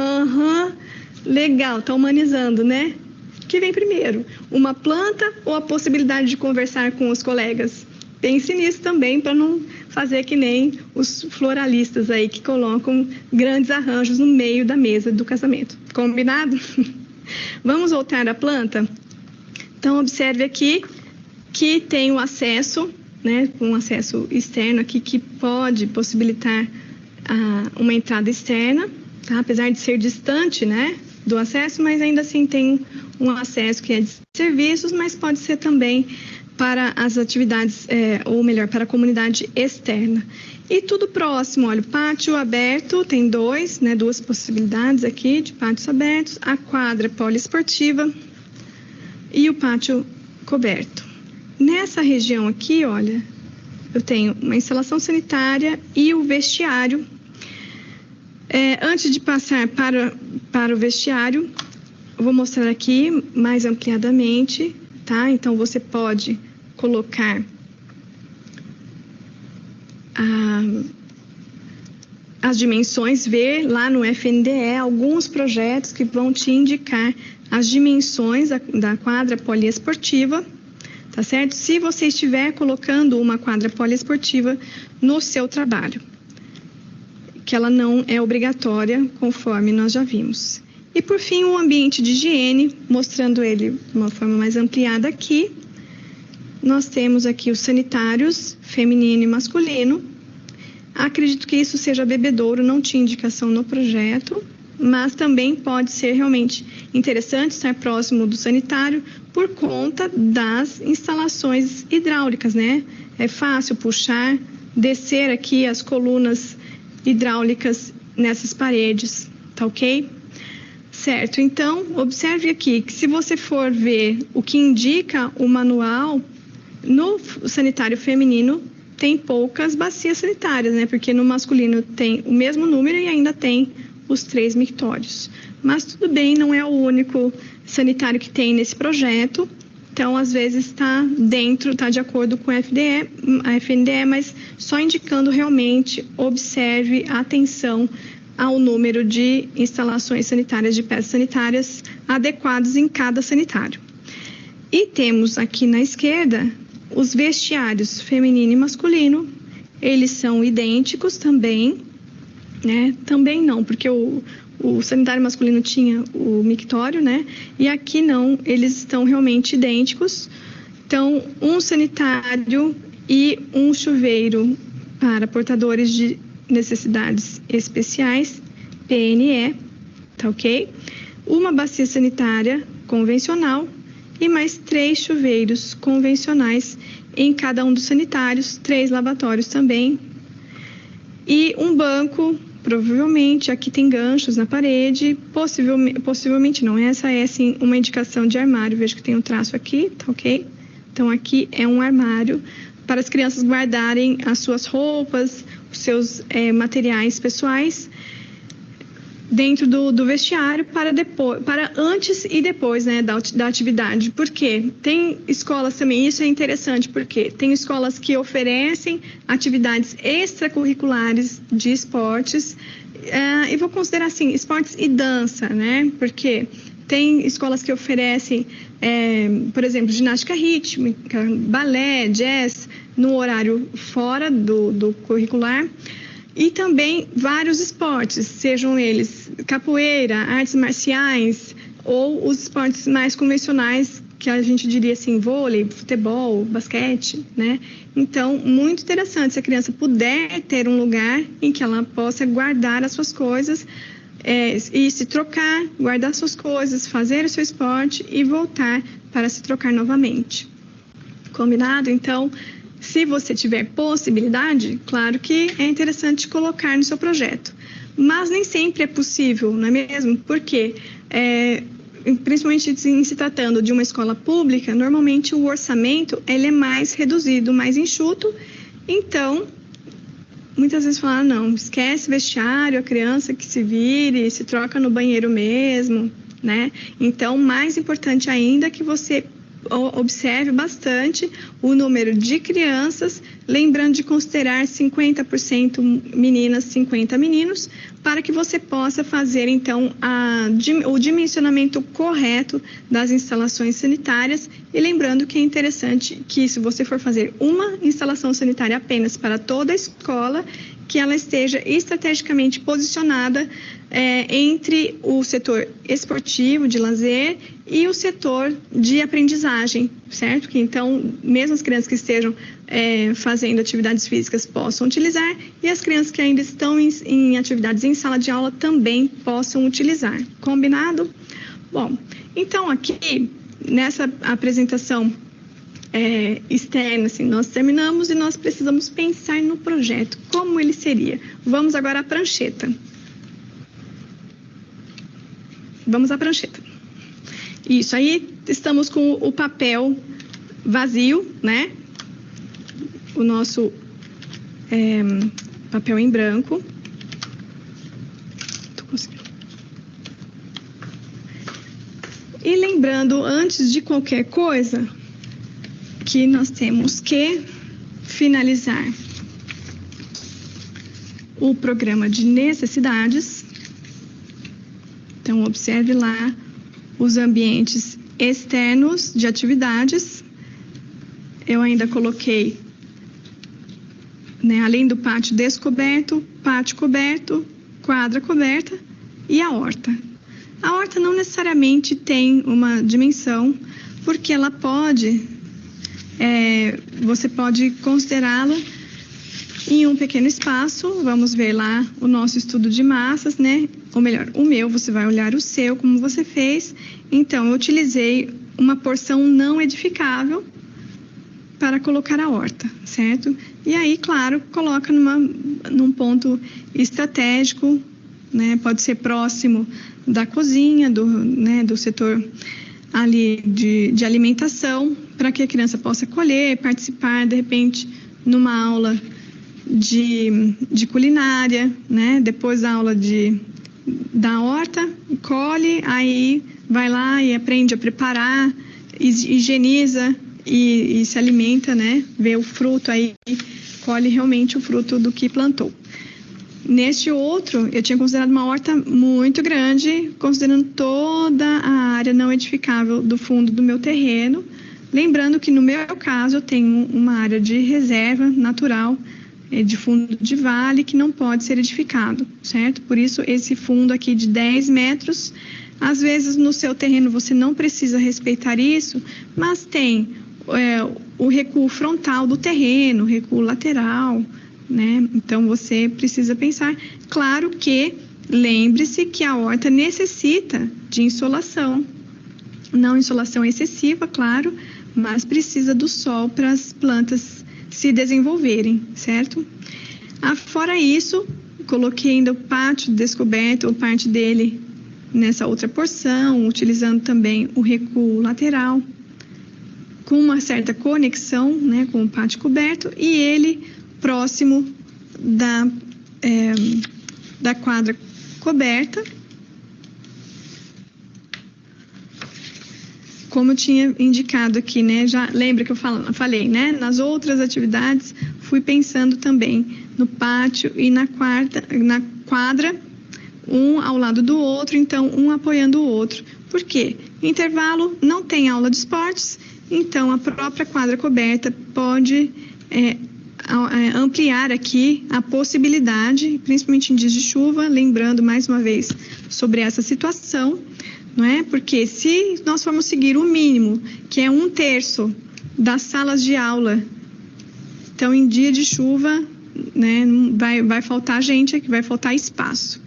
A: Legal, tá humanizando, né? O que vem primeiro? Uma planta ou a possibilidade de conversar com os colegas? Pense nisso também, para não fazer que nem os floralistas aí que colocam grandes arranjos no meio da mesa do casamento. Combinado? Vamos voltar à planta? Então, observe aqui que tem o acesso, né, um acesso externo aqui que pode possibilitar uma entrada externa, tá? Apesar de ser distante, né, do acesso, mas ainda assim tem um acesso que é de serviços, mas pode ser também para as atividades, ou melhor, para a comunidade externa. E tudo próximo, olha, o pátio aberto, tem duas possibilidades aqui de pátios abertos, a quadra poliesportiva e o pátio coberto. Nessa região aqui, olha, eu tenho uma instalação sanitária e o vestiário. Antes de passar para o vestiário, eu vou mostrar aqui mais ampliadamente, tá? Então, você pode colocar as dimensões, ver lá no FNDE alguns projetos que vão te indicar as dimensões da quadra poliesportiva, tá certo? Se você estiver colocando uma quadra poliesportiva no seu trabalho, que ela não é obrigatória, conforme nós já vimos. E por fim, o ambiente de higiene, mostrando ele de uma forma mais ampliada aqui. Nós temos aqui os sanitários feminino e masculino. Acredito que isso seja bebedouro, não tinha indicação no projeto, mas também pode ser realmente interessante estar próximo do sanitário por conta das instalações hidráulicas, né? É fácil puxar, descer aqui as colunas hidráulicas nessas paredes, tá ok? Certo, então observe aqui que se você for ver o que indica o manual, no sanitário feminino tem poucas bacias sanitárias, né? Porque no masculino tem o mesmo número e ainda tem os 3 mictórios. Mas tudo bem, não é o único sanitário que tem nesse projeto. Então, às vezes está dentro, está de acordo com a FNDE, mas só indicando realmente, observe, atenção ao número de instalações sanitárias, de peças sanitárias adequadas em cada sanitário. E temos aqui na esquerda os vestiários feminino e masculino, eles são idênticos também, né? Também não, porque o sanitário masculino tinha o mictório, né? E aqui não, eles estão realmente idênticos. Então, um sanitário e um chuveiro para portadores de necessidades especiais, PNE, tá ok? Uma bacia sanitária convencional e mais 3 chuveiros convencionais em cada um dos sanitários, 3 lavatórios também. E um banco, provavelmente, aqui tem ganchos na parede, possivelmente não, essa é sim uma indicação de armário, vejo que tem um traço aqui, tá ok? Então aqui é um armário para as crianças guardarem as suas roupas, os seus materiais pessoais, dentro do vestiário para antes e depois, né, da atividade. Por quê? Tem escolas também, isso é interessante, porque tem escolas que oferecem atividades extracurriculares de esportes, e vou considerar assim, esportes e dança, né? Porque tem escolas que oferecem, por exemplo, ginástica rítmica, balé, jazz, no horário fora do curricular. E também vários esportes, sejam eles capoeira, artes marciais ou os esportes mais convencionais, que a gente diria assim, vôlei, futebol, basquete, né? Então, muito interessante se a criança puder ter um lugar em que ela possa guardar as suas coisas, e se trocar, guardar suas coisas, fazer o seu esporte e voltar para se trocar novamente. Combinado? Então, se você tiver possibilidade, claro que é interessante colocar no seu projeto. Mas nem sempre é possível, não é mesmo? Porque, principalmente em se tratando de uma escola pública, normalmente o orçamento ele é mais reduzido, mais enxuto. Então, muitas vezes falam, não, esquece vestiário, a criança que se vire, se troca no banheiro mesmo, né? Então, mais importante ainda é que você observe bastante o número de crianças, lembrando de considerar 50% meninas, 50 meninos, para que você possa fazer, então, o dimensionamento correto das instalações sanitárias. E lembrando que é interessante que, se você for fazer uma instalação sanitária apenas para toda a escola, que ela esteja estrategicamente posicionada entre o setor esportivo, de lazer, e o setor de aprendizagem, certo? Que então, mesmo as crianças que estejam fazendo atividades físicas possam utilizar, e as crianças que ainda estão em atividades em sala de aula também possam utilizar. Combinado? Bom, então aqui, nessa apresentação externa, assim, nós terminamos e nós precisamos pensar no projeto, como ele seria. Vamos agora à prancheta. Vamos à prancheta. Isso, aí estamos com o papel vazio, né? O nosso papel em branco. Tô conseguindo. E lembrando, antes de qualquer coisa, que nós temos que finalizar o programa de necessidades. Então, observe lá os ambientes externos de atividades. Eu ainda coloquei, né, além do pátio descoberto, pátio coberto, quadra coberta e a horta. A horta não necessariamente tem uma dimensão, porque ela pode, você pode considerá-la em um pequeno espaço. Vamos ver lá o nosso estudo de massas, né? Ou melhor, o meu, você vai olhar o seu, como você fez. Então, eu utilizei uma porção não edificável para colocar a horta, certo? E aí, claro, coloca num ponto estratégico, né? Pode ser próximo da cozinha, do setor ali de alimentação, para que a criança possa colher, participar, de repente, numa aula de culinária, né? Depois da aula da horta, colhe, aí vai lá e aprende a preparar, higieniza e se alimenta, né? Vê o fruto aí, colhe realmente o fruto do que plantou. Neste outro, eu tinha considerado uma horta muito grande, considerando toda a área não edificável do fundo do meu terreno. Lembrando que no meu caso eu tenho uma área de reserva natural, de fundo de vale, que não pode ser edificado, certo? Por isso esse fundo aqui de 10 metros, às vezes no seu terreno você não precisa respeitar isso, mas tem o recuo frontal do terreno, recuo lateral, né? Então você precisa pensar. Claro que lembre-se que a horta necessita de insolação, não insolação excessiva, claro, mas precisa do sol para as plantas se desenvolverem, certo? Fora isso, coloquei ainda o pátio descoberto, ou parte dele, nessa outra porção, utilizando também o recuo lateral, com uma certa conexão, né, com o pátio coberto, e ele próximo da quadra coberta. Como eu tinha indicado aqui, né? Já lembra que eu falei, né? Nas outras atividades, fui pensando também no pátio e na quadra, um ao lado do outro, então um apoiando o outro. Por quê? Intervalo, não tem aula de esportes, então a própria quadra coberta pode ampliar aqui a possibilidade, principalmente em dias de chuva, lembrando mais uma vez sobre essa situação, não é? Porque se nós formos seguir o mínimo, que é 1/3 das salas de aula, então em dia de chuva, né, vai faltar gente aqui, vai faltar espaço.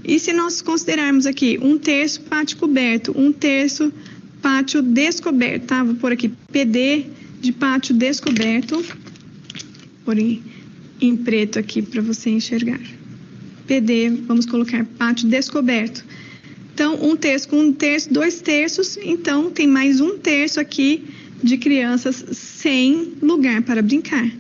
A: E se nós considerarmos aqui 1/3 pátio coberto, 1/3 pátio descoberto, tá? Vou pôr aqui PD de pátio descoberto, pôr em preto aqui para você enxergar. PD, vamos colocar pátio descoberto. Então, 1/3 com 1/3, 2/3, então tem mais 1/3 aqui de crianças sem lugar para brincar,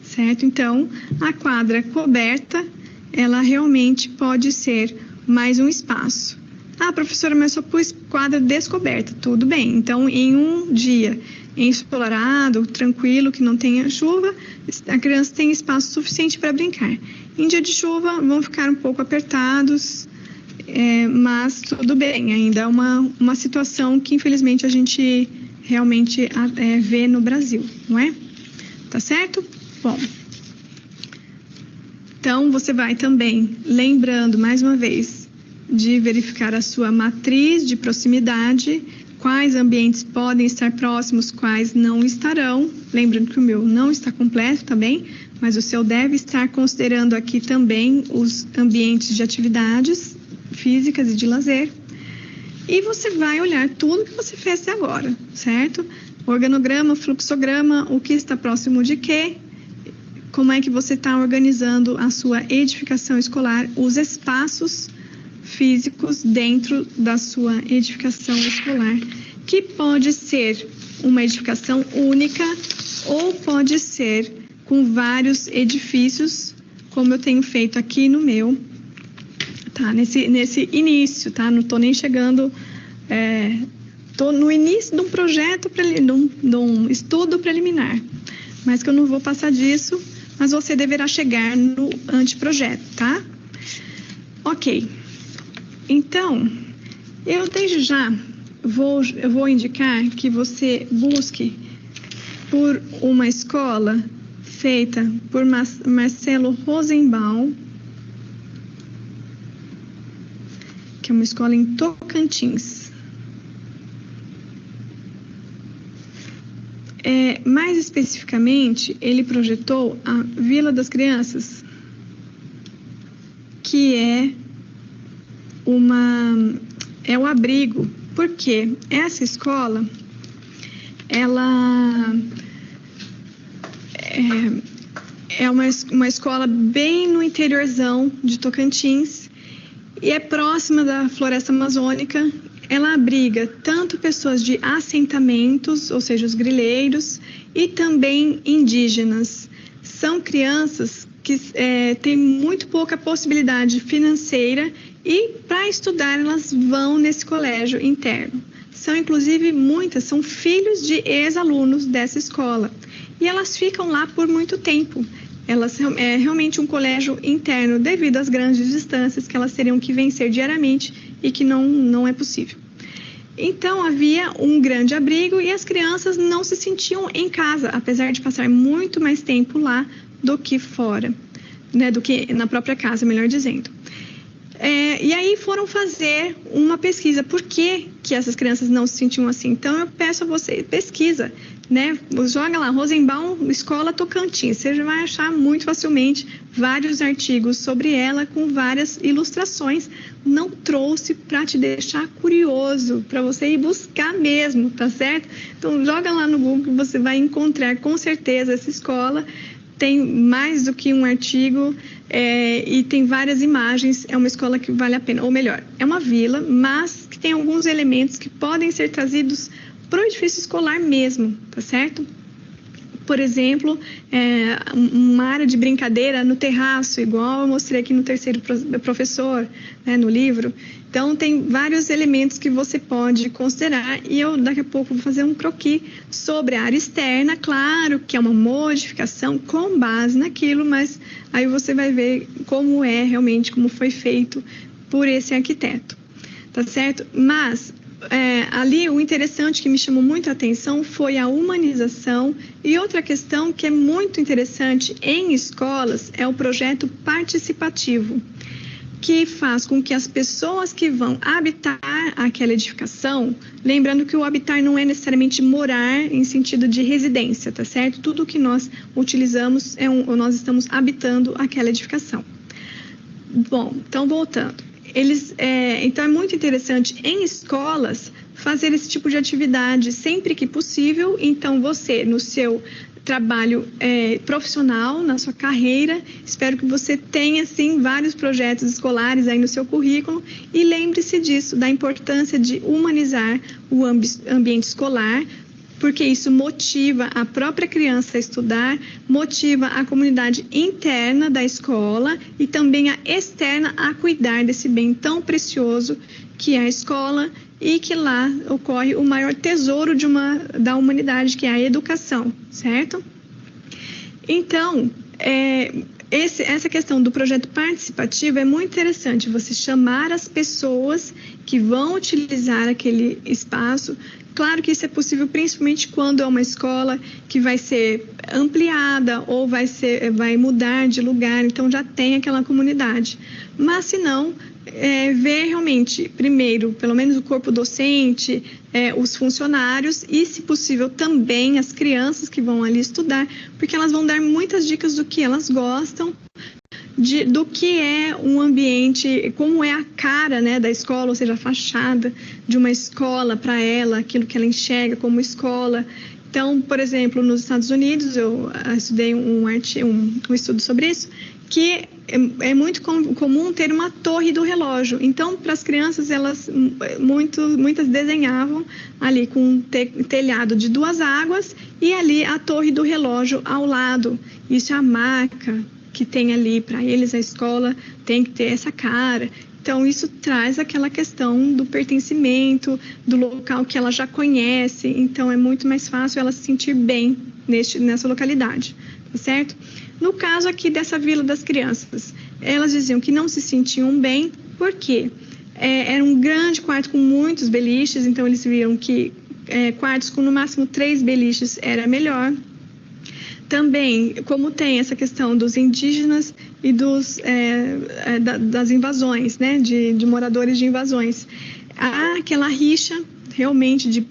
A: certo? Então, a quadra coberta, ela realmente pode ser mais um espaço. Professora, mas só pus quadra descoberta. Tudo bem. Então, em um dia ensolarado, tranquilo, que não tenha chuva, a criança tem espaço suficiente para brincar. Em dia de chuva, vão ficar um pouco apertados, mas tudo bem. Ainda é uma situação que, infelizmente, a gente realmente vê no Brasil, não é? Tá certo? Bom, então você vai também, lembrando mais uma vez, de verificar a sua matriz de proximidade, quais ambientes podem estar próximos, quais não estarão. Lembrando que o meu não está completo também, mas o seu deve estar considerando aqui também os ambientes de atividades físicas e de lazer. E você vai olhar tudo que você fez até agora, certo? Organograma, fluxograma, o que está próximo de quê? Como é que você está organizando a sua edificação escolar, os espaços físicos dentro da sua edificação escolar, que pode ser uma edificação única ou pode ser com vários edifícios, como eu tenho feito aqui no meu, tá? Nesse início, tá? Não estou nem chegando, estou no início de um projeto, de um estudo preliminar, mas que eu não vou passar disso, mas você deverá chegar no anteprojeto, tá? Ok. Então, eu desde já vou indicar que você busque por uma escola feita por Marcelo Rosenbaum, que é uma escola em Tocantins. Mais especificamente, ele projetou a Vila das Crianças, que é o abrigo, porque essa escola, ela é uma escola bem no interiorzão de Tocantins e é próxima da floresta amazônica. Ela abriga tanto pessoas de assentamentos, ou seja, os grileiros, e também indígenas. São crianças que têm muito pouca possibilidade financeira e, para estudar, elas vão nesse colégio interno. São, inclusive, muitas, são filhos de ex-alunos dessa escola. E elas ficam lá por muito tempo. É realmente um colégio interno, devido às grandes distâncias que elas teriam que vencer diariamente e que não é possível. Então, havia um grande abrigo e as crianças não se sentiam em casa, apesar de passar muito mais tempo lá do que fora, né, do que na própria casa, melhor dizendo. E aí foram fazer uma pesquisa. Por que essas crianças não se sentiam assim? Então, eu peço a você, pesquisa, né? Joga lá, Rosenbaum, Escola Tocantins. Você já vai achar muito facilmente vários artigos sobre ela com várias ilustrações. Não trouxe para te deixar curioso, para você ir buscar mesmo, tá certo? Então, joga lá no Google que você vai encontrar com certeza essa escola. Tem mais do que um artigo e tem várias imagens. É uma escola que vale a pena, ou melhor, é uma vila, mas que tem alguns elementos que podem ser trazidos para o edifício escolar mesmo, tá certo? Por exemplo, uma área de brincadeira no terraço, igual eu mostrei aqui no terceiro professor, né, no livro. Então, tem vários elementos que você pode considerar e eu daqui a pouco vou fazer um croquis sobre a área externa. Claro que é uma modificação com base naquilo, mas aí você vai ver como é realmente, como foi feito por esse arquiteto, tá certo? Mas ali o interessante que me chamou muito a atenção foi a humanização e outra questão que é muito interessante em escolas é o projeto participativo, que faz com que as pessoas que vão habitar aquela edificação, lembrando que o habitar não é necessariamente morar em sentido de residência, tá certo? Tudo que nós utilizamos nós estamos habitando aquela edificação. Bom, então voltando. Então é muito interessante em escolas fazer esse tipo de atividade sempre que possível. Então você, no seu trabalho profissional, na sua carreira, espero que você tenha sim vários projetos escolares aí no seu currículo e lembre-se disso, da importância de humanizar o ambiente escolar, porque isso motiva a própria criança a estudar, motiva a comunidade interna da escola e também a externa a cuidar desse bem tão precioso que é a escola e que lá ocorre o maior tesouro da humanidade, que é a educação, certo? Então, essa questão do projeto participativo é muito interessante, você chamar as pessoas que vão utilizar aquele espaço. Claro que isso é possível principalmente quando é uma escola que vai ser ampliada ou vai mudar de lugar, então já tem aquela comunidade. Mas se não, ver realmente, primeiro, pelo menos o corpo docente, os funcionários e, se possível, também as crianças que vão ali estudar, porque elas vão dar muitas dicas do que elas gostam, do que é um ambiente, como é a cara, né, da escola, ou seja, a fachada de uma escola para ela, aquilo que ela enxerga como escola. Então, por exemplo, nos Estados Unidos, eu estudei um estudo sobre isso, que é muito comum ter uma torre do relógio. Então, para as crianças, muitas desenhavam ali com um telhado de 2 águas e ali a torre do relógio ao lado. Isso é a marca que tem ali para eles, a escola tem que ter essa cara. Então, isso traz aquela questão do pertencimento, do local que ela já conhece. Então, é muito mais fácil ela se sentir bem nessa localidade, tá certo? No caso aqui dessa Vila das Crianças, elas diziam que não se sentiam bem, por quê? Era um grande quarto com muitos beliches, então eles viram que quartos com no máximo 3 beliches era melhor. Também, como tem essa questão dos indígenas e das invasões, né, de moradores de invasões, há aquela rixa realmente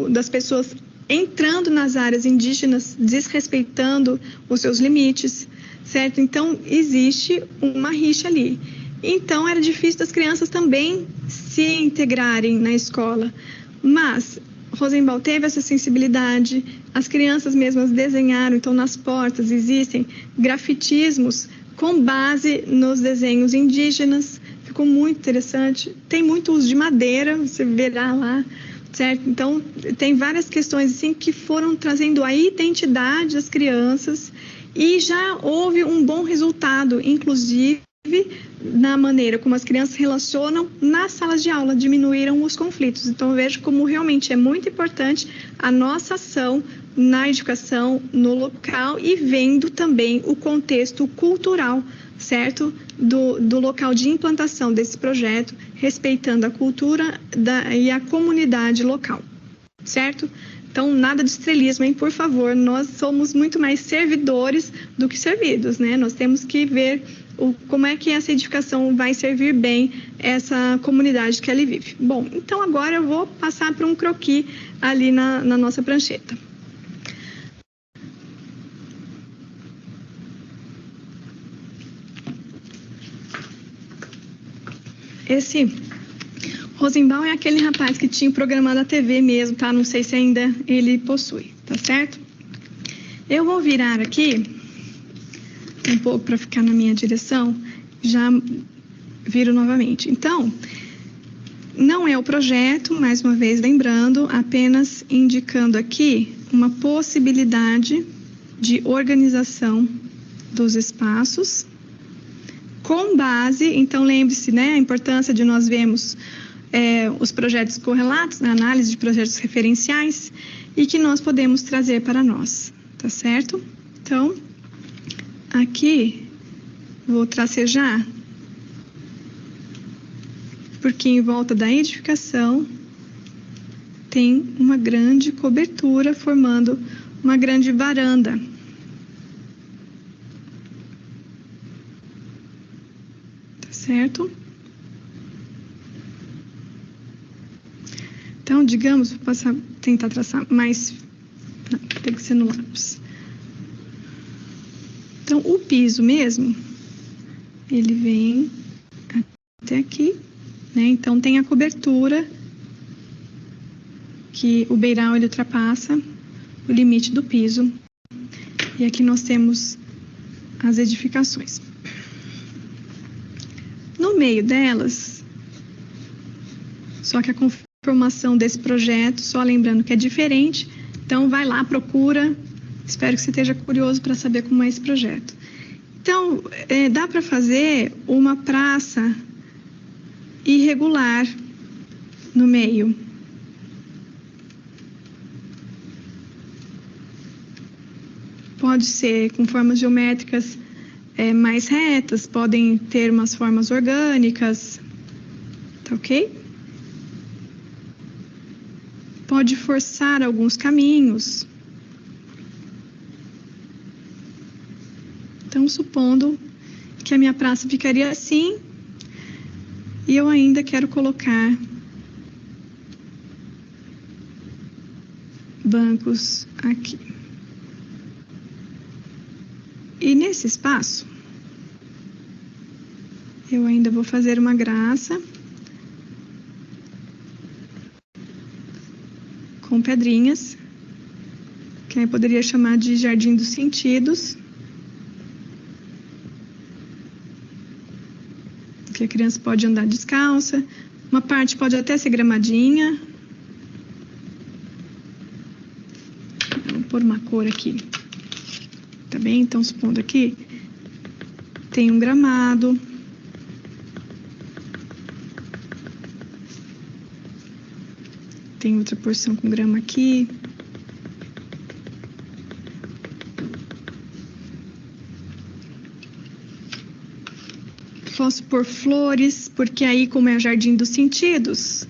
A: das pessoas entrando nas áreas indígenas, desrespeitando os seus limites, certo? Então, existe uma rixa ali. Então, era difícil das crianças também se integrarem na escola. Mas Rosenbaum teve essa sensibilidade, as crianças mesmas desenharam, então nas portas existem grafitismos com base nos desenhos indígenas, ficou muito interessante. Tem muito uso de madeira, você verá lá, certo? Então, tem várias questões assim que foram trazendo a identidade das crianças e já houve um bom resultado, inclusive na maneira como as crianças relacionam nas salas de aula, diminuíram os conflitos. Então, eu vejo como realmente é muito importante a nossa ação na educação, no local e vendo também o contexto cultural, certo? Do local de implantação desse projeto, respeitando a cultura e a comunidade local, certo? Então, nada de estrelismo, hein? Por favor, nós somos muito mais servidores do que servidos, né? Nós temos que ver como é que essa edificação vai servir bem essa comunidade que ali vive. Bom, então agora eu vou passar para um croquis ali na nossa prancheta. Esse Rosenbaum é aquele rapaz que tinha programado a TV mesmo, tá? Não sei se ainda ele possui, tá certo? Eu vou virar aqui um pouco para ficar na minha direção, já viro novamente. Então, não é o projeto, mais uma vez lembrando, apenas indicando aqui uma possibilidade de organização dos espaços com base, então lembre-se, né, a importância de nós vermos os projetos correlatos, a análise de projetos referenciais e que nós podemos trazer para nós, tá certo? Então, aqui vou tracejar, porque em volta da edificação tem uma grande cobertura formando uma grande varanda. Tá certo? Então, digamos, vou tentar traçar mais, não, tem que ser no lápis. Então, o piso mesmo, ele vem até aqui, né? Então, tem a cobertura que o beiral ele ultrapassa o limite do piso. E aqui nós temos as edificações. No meio delas, só que a conformação desse projeto, só lembrando que é diferente, então vai lá, procura. Espero que você esteja curioso para saber como é esse projeto. Então, dá para fazer uma praça irregular no meio. Pode ser com formas geométricas mais retas, podem ter umas formas orgânicas, tá ok? Pode forçar alguns caminhos. Então, supondo que a minha praça ficaria assim, e eu ainda quero colocar bancos aqui. E nesse espaço, eu ainda vou fazer uma graça com pedrinhas, que eu poderia chamar de Jardim dos Sentidos. Que a criança pode andar descalça, uma parte pode até ser gramadinha. Vou pôr uma cor aqui, tá bem? Então, supondo aqui, tem um gramado. Tem outra porção com grama aqui. posso pôr flores, porque aí, como é o jardim dos sentidos,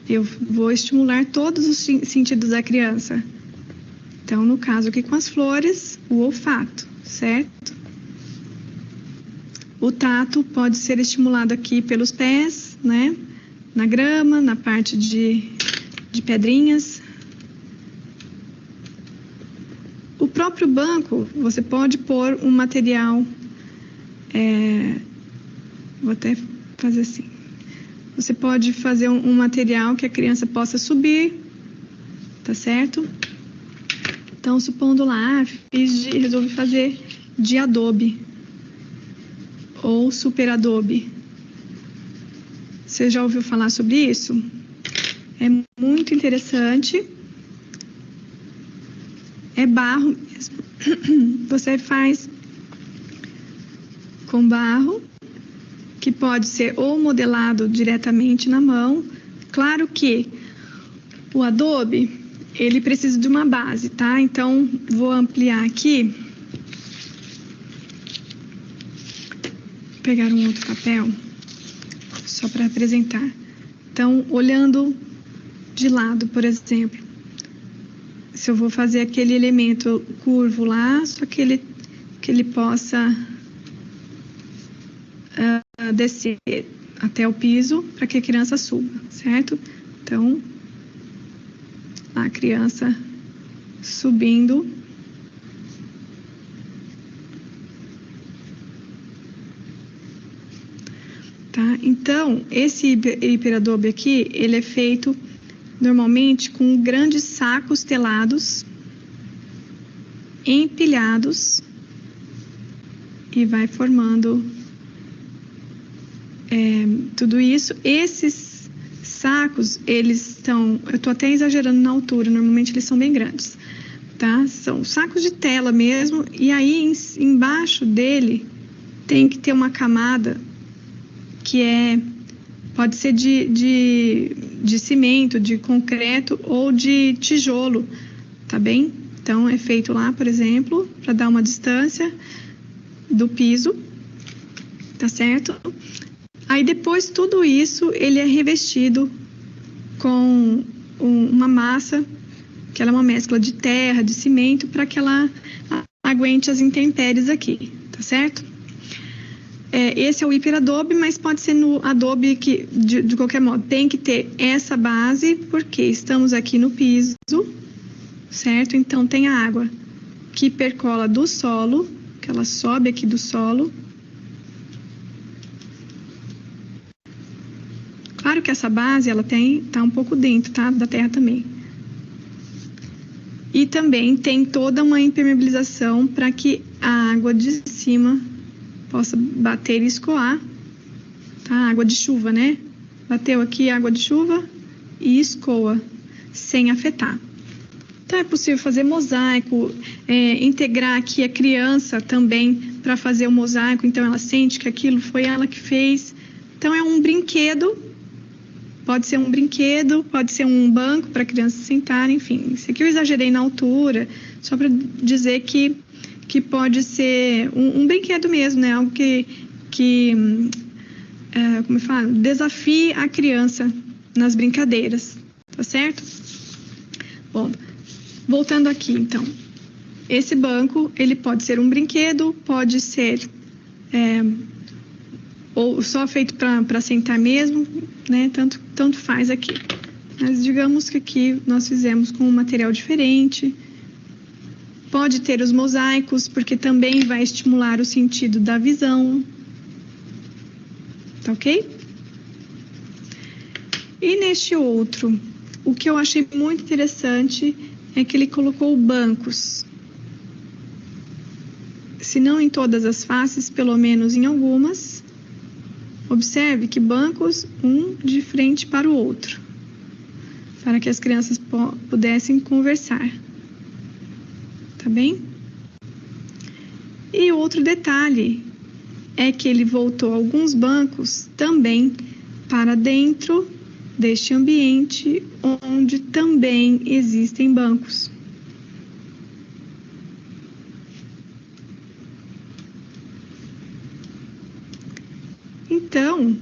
A: eu vou estimular todos os sentidos da criança. Então, no caso aqui com as flores, o olfato, certo? O tato pode ser estimulado aqui pelos pés, né? Na grama, na parte de pedrinhas. O próprio banco, você pode pôr um material, vou até fazer assim. Você pode fazer um material que a criança possa subir, tá certo? Então, supondo lá, resolvi fazer de adobe ou super adobe. Você já ouviu falar sobre isso? É muito interessante. É barro mesmo. Você faz com barro, que pode ser ou modelado diretamente na mão. Claro que o adobe, ele precisa de uma base, tá? Então, vou ampliar aqui. Vou pegar um outro papel, só para apresentar. Então, olhando de lado, por exemplo, se eu vou fazer aquele elemento curvo lá, só que ele possa descer até o piso para que a criança suba, certo? Então, a criança subindo. Tá? Então, esse hiperadobe aqui, ele é feito normalmente com grandes sacos telados, empilhados, e vai formando tudo isso. Esses sacos, eles são, eu tô até exagerando na altura, normalmente eles são bem grandes, tá? São sacos de tela mesmo, e aí embaixo dele tem que ter uma camada que pode ser de cimento, de concreto ou de tijolo, tá bem? Então, é feito lá, por exemplo, para dar uma distância do piso, tá certo? Aí, depois, tudo isso, ele é revestido com uma massa, que ela é uma mescla de terra, de cimento, para que ela aguente as intempéries aqui, tá certo? Esse é o hiperadobe, mas pode ser no adobe que, de qualquer modo, tem que ter essa base, porque estamos aqui no piso, certo? Então, tem a água que percola do solo, que ela sobe aqui do solo. Claro que essa base, ela tá um pouco dentro, tá? Da terra também. E também tem toda uma impermeabilização para que a água de cima possa bater e escoar, tá? Água de chuva, né? Bateu aqui água de chuva e escoa, sem afetar. Então, é possível fazer mosaico, integrar aqui a criança também para fazer o mosaico, então ela sente que aquilo foi ela que fez. Então, é um brinquedo, pode ser um banco para a criança sentar, enfim. Isso aqui eu exagerei na altura, só para dizer que pode ser um brinquedo mesmo, né? Algo que como eu falo, desafie a criança nas brincadeiras, tá certo? Bom, voltando aqui, então. Esse banco, ele pode ser um brinquedo, pode ser ou só feito para sentar mesmo, né? Tanto faz aqui. Mas digamos que aqui nós fizemos com um material diferente. Pode ter os mosaicos, porque também vai estimular o sentido da visão. Tá ok? E neste outro, o que eu achei muito interessante é que ele colocou bancos. Se não em todas as faces, pelo menos em algumas. Observe que bancos, um de frente para o outro, para que as crianças pudessem conversar. Tá bem? E outro detalhe é que ele voltou alguns bancos também para dentro deste ambiente onde também existem bancos. Então,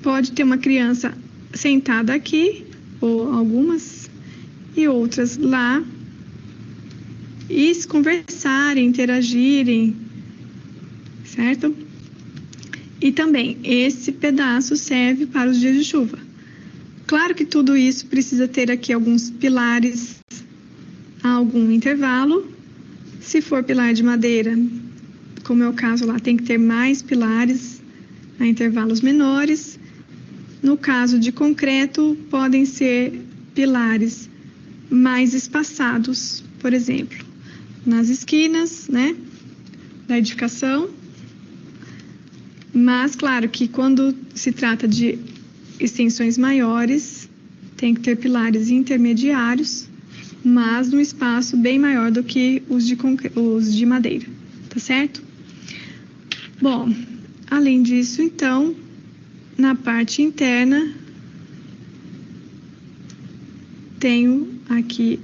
A: pode ter uma criança sentada aqui, ou algumas, e outras lá, e se conversarem, interagirem, certo? E também, esse pedaço serve para os dias de chuva. Claro que tudo isso precisa ter aqui alguns pilares a algum intervalo. Se for pilar de madeira, como é o caso lá, tem que ter mais pilares a intervalos menores. No caso de concreto, podem ser pilares mais espaçados, por exemplo, nas esquinas, né, da edificação. Mas, claro que quando se trata de extensões maiores, tem que ter pilares intermediários, mas num espaço bem maior do que os de madeira, tá certo? Bom, além disso, então, na parte interna, tenho aqui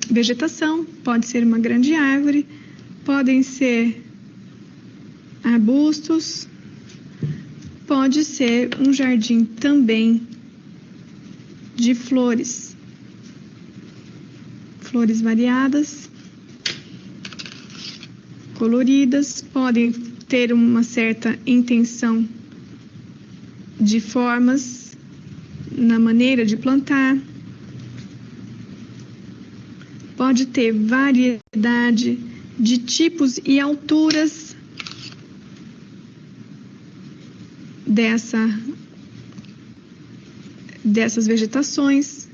A: vegetação, pode ser uma grande árvore, podem ser arbustos, pode ser um jardim também de flores, flores variadas, coloridas, podem ter uma certa intenção de formas na maneira de plantar, pode ter variedade de tipos e alturas dessas vegetações,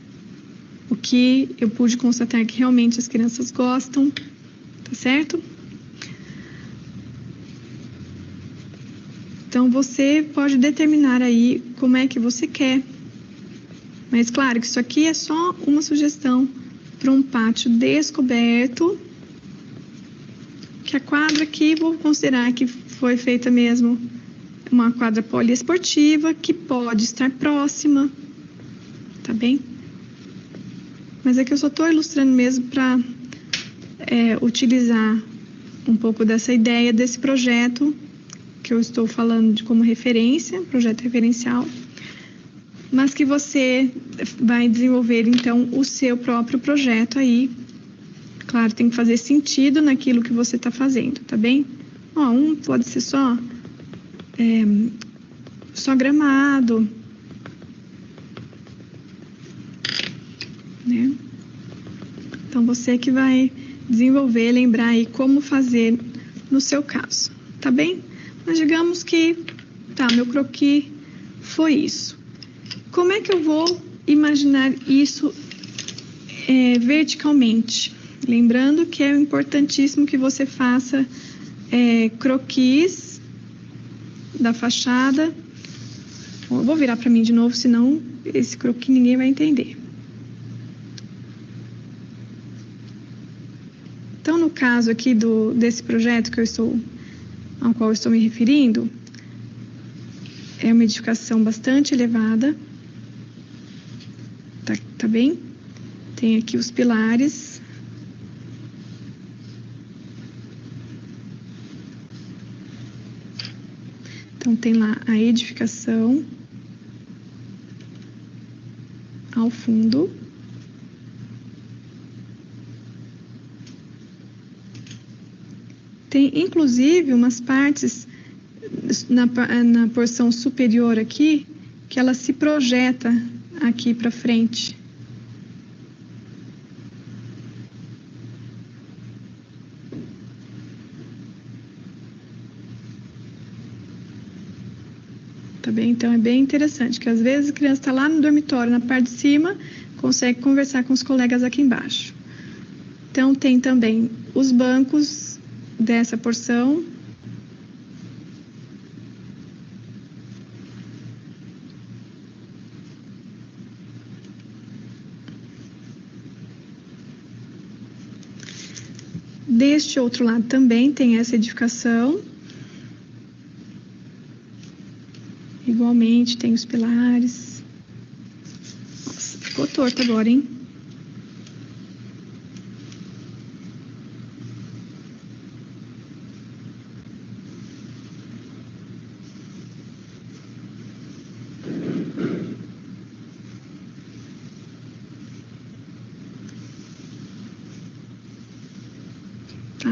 A: o que eu pude constatar que realmente as crianças gostam, tá certo? Então, você pode determinar aí como é que você quer. Mas, claro, que isso aqui é só uma sugestão para um pátio descoberto, que a quadra aqui, vou considerar que foi feita mesmo uma quadra poliesportiva, que pode estar próxima, tá bem? Mas aqui eu só estou ilustrando mesmo para utilizar um pouco dessa ideia desse projeto que eu estou falando de como referência, projeto referencial, mas que você vai desenvolver, então, o seu próprio projeto aí. Claro, tem que fazer sentido naquilo que você está fazendo, tá bem? Ó, um pode ser só gramado, né? Então, você que vai desenvolver, lembrar aí como fazer no seu caso, tá bem? Mas digamos que, tá, meu croquis foi isso. Como é que eu vou imaginar isso verticalmente? Lembrando que é importantíssimo que você faça croquis da fachada. Eu vou virar para mim de novo, senão esse croquis ninguém vai entender. Então, no caso aqui desse projeto ao qual eu estou me referindo, é uma edificação bastante elevada, tá bem? Tem aqui os pilares. Então, tem lá a edificação ao fundo. Tem, inclusive, umas partes na porção superior aqui, que ela se projeta aqui para frente. Tá bem? Então, é bem interessante, que às vezes a criança está lá no dormitório, na parte de cima, consegue conversar com os colegas aqui embaixo. Então, tem também os bancos dessa porção. Deste outro lado também tem essa edificação. Igualmente tem os pilares. Nossa, ficou torto agora, hein?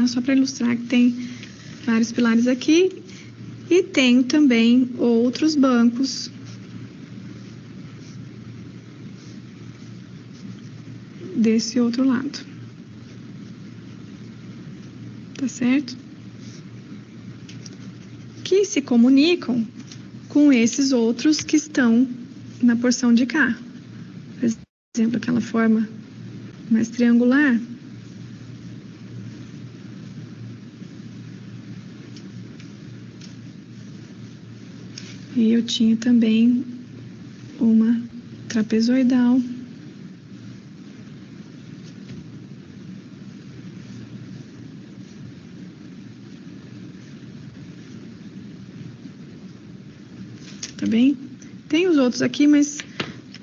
A: tá? Só para ilustrar que tem vários pilares aqui. E tenho também outros bancos desse outro lado. Tá certo? Que se comunicam com esses outros que estão na porção de cá. Por exemplo, aquela forma mais triangular. E eu tinha também uma trapezoidal. Tá bem? Tem os outros aqui, mas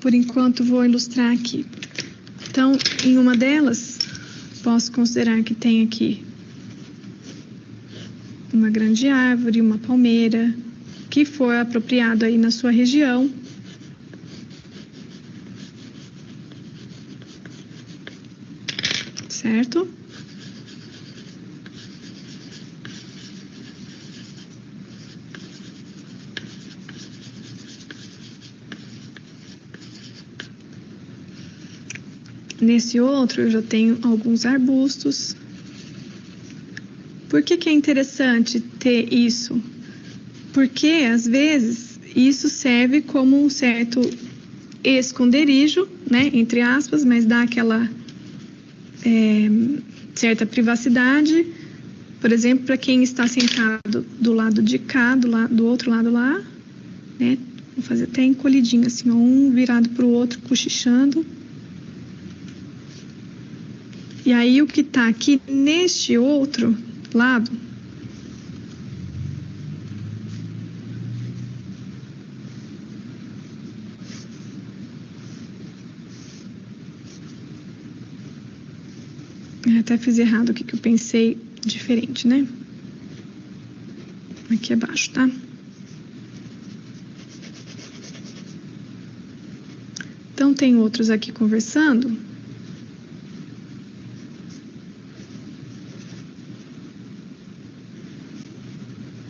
A: por enquanto vou ilustrar aqui. Então, em uma delas, posso considerar que tem aqui uma grande árvore, uma palmeira, que for apropriado aí na sua região. Certo? Nesse outro, eu já tenho alguns arbustos. Por que que é interessante ter isso? Porque, às vezes, isso serve como um certo esconderijo, né, entre aspas, mas dá aquela certa privacidade. Por exemplo, para quem está sentado do lado de cá, do outro lado lá, né, vou fazer até encolhidinho, assim, um virado para o outro, cochichando. E aí, o que está aqui neste outro lado eu até fiz errado aqui, que eu pensei diferente, né? Aqui abaixo, tá? Então, tem outros aqui conversando.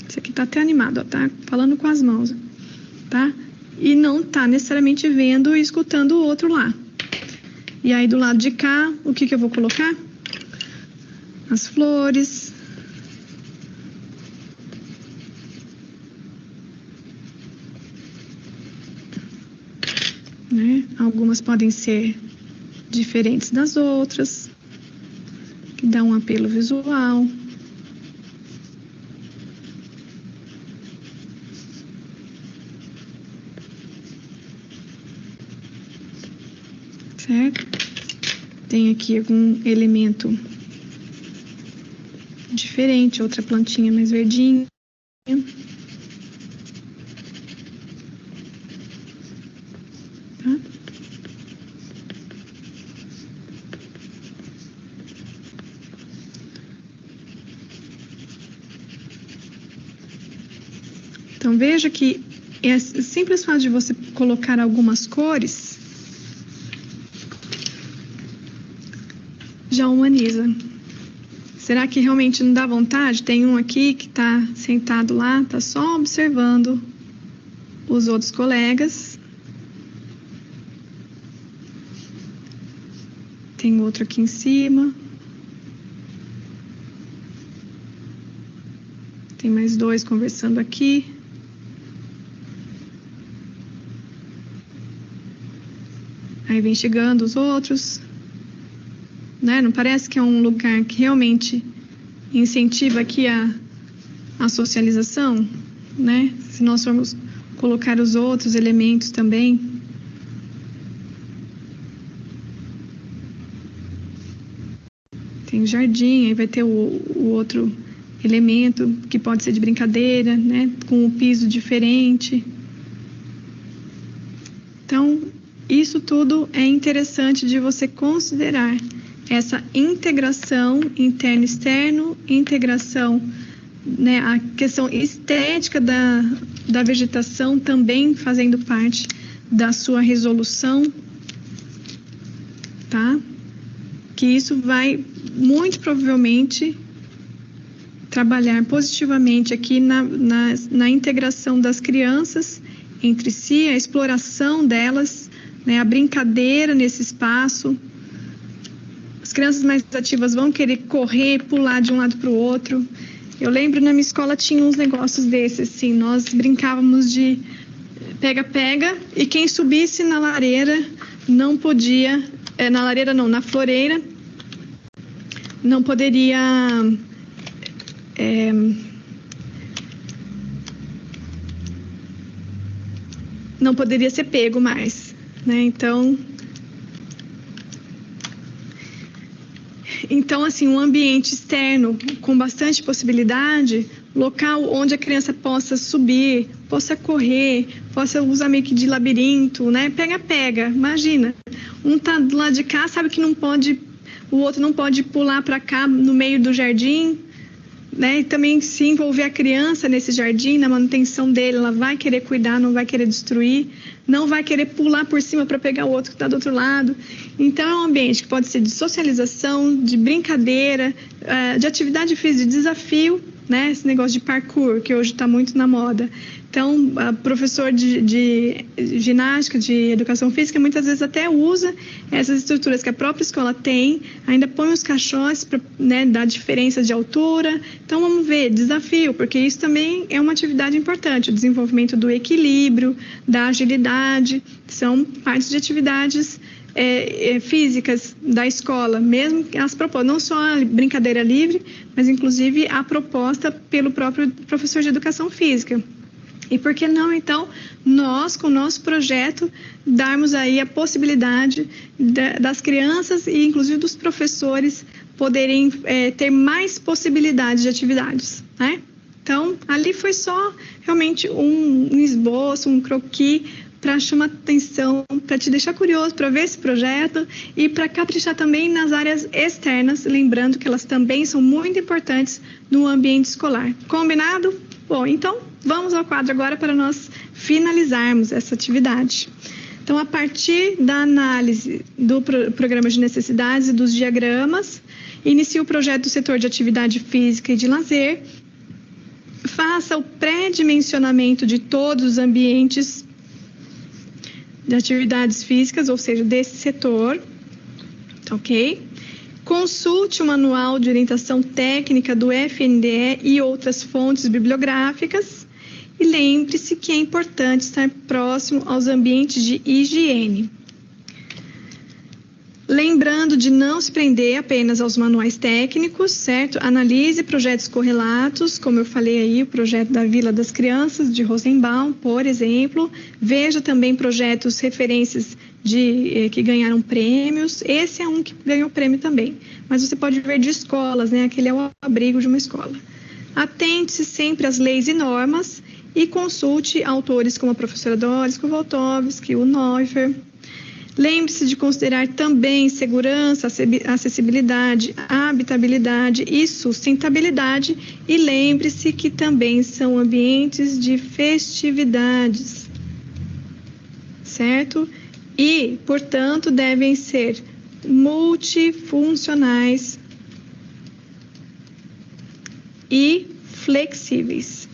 A: Esse aqui tá até animado, ó, tá? Falando com as mãos, tá? E não tá necessariamente vendo e escutando o outro lá. E aí, do lado de cá, o que que eu vou colocar? As flores. Né? Algumas podem ser diferentes das outras, que dá um apelo visual. Certo? Tem aqui algum elemento diferente, outra plantinha mais verdinha. Tá? Então, veja que é simples fato de você colocar algumas cores já humaniza. Será que realmente não dá vontade? Tem um aqui que está sentado lá, está só observando os outros colegas. Tem outro aqui em cima. Tem mais dois conversando aqui. Aí vem chegando os outros. Né? Não parece que é um lugar que realmente incentiva aqui a socialização, né? Se nós formos colocar os outros elementos também. Tem jardim, aí vai ter o outro elemento que pode ser de brincadeira, né? Com o piso diferente. Então, isso tudo é interessante de você considerar. Essa integração interno-externo, integração, né, a questão estética da vegetação também fazendo parte da sua resolução, tá? Que isso vai, muito provavelmente, trabalhar positivamente aqui na integração das crianças entre si, a exploração delas, né, a brincadeira nesse espaço. As crianças mais ativas vão querer correr, pular de um lado para o outro. Eu lembro, na minha escola tinha uns negócios desses, assim, nós brincávamos de pega-pega e quem subisse na lareira não podia, na lareira não, na floreira, não poderia não poderia ser pego mais, né? Então, assim, um ambiente externo com bastante possibilidade, local onde a criança possa subir, possa correr, possa usar meio que de labirinto, né? Pega-pega, imagina. Um tá do lado de cá, sabe que não pode, o outro não pode pular para cá no meio do jardim, né? E também se envolver a criança nesse jardim, na manutenção dele, ela vai querer cuidar, não vai querer destruir, não vai querer pular por cima para pegar o outro que está do outro lado. Então, é um ambiente que pode ser de socialização, de brincadeira, de atividade física, de desafio, né? Esse negócio de parkour, que hoje está muito na moda. Então, professor de ginástica, de educação física, muitas vezes até usa essas estruturas que a própria escola tem, ainda põe os caixotes para, né, dar diferença de altura. Então, vamos ver, desafio, porque isso também é uma atividade importante, o desenvolvimento do equilíbrio, da agilidade, são partes de atividades físicas da escola, mesmo as propostas, não só a brincadeira livre, mas inclusive a proposta pelo próprio professor de educação física. E por que não, então, nós, com o nosso projeto, darmos aí a possibilidade das crianças e, inclusive, dos professores poderem ter mais possibilidades de atividades, né? Então, ali foi só realmente um esboço, um croquis para chamar atenção, para te deixar curioso para ver esse projeto e para caprichar também nas áreas externas, lembrando que elas também são muito importantes no ambiente escolar. Combinado? Bom, então, vamos ao quadro agora para nós finalizarmos essa atividade. Então, a partir da análise do programa de necessidades e dos diagramas, inicie o projeto do setor de atividade física e de lazer, faça o pré-dimensionamento de todos os ambientes de atividades físicas, ou seja, desse setor, ok? Consulte o manual de orientação técnica do FNDE e outras fontes bibliográficas e lembre-se que é importante estar próximo aos ambientes de higiene. Lembrando de não se prender apenas aos manuais técnicos, certo? Analise projetos correlatos, como eu falei aí, o projeto da Vila das Crianças, de Rosenbaum, por exemplo. Veja também projetos, referências que ganharam prêmios. Esse é um que ganhou prêmio também. Mas você pode ver de escolas, né? Aquele é o abrigo de uma escola. Atente-se sempre às leis e normas e consulte autores como a professora Doris Kowaltowski, o Neufer. Lembre-se de considerar também segurança, acessibilidade, habitabilidade e sustentabilidade e lembre-se que também são ambientes de festividades, certo? E, portanto, devem ser multifuncionais e flexíveis.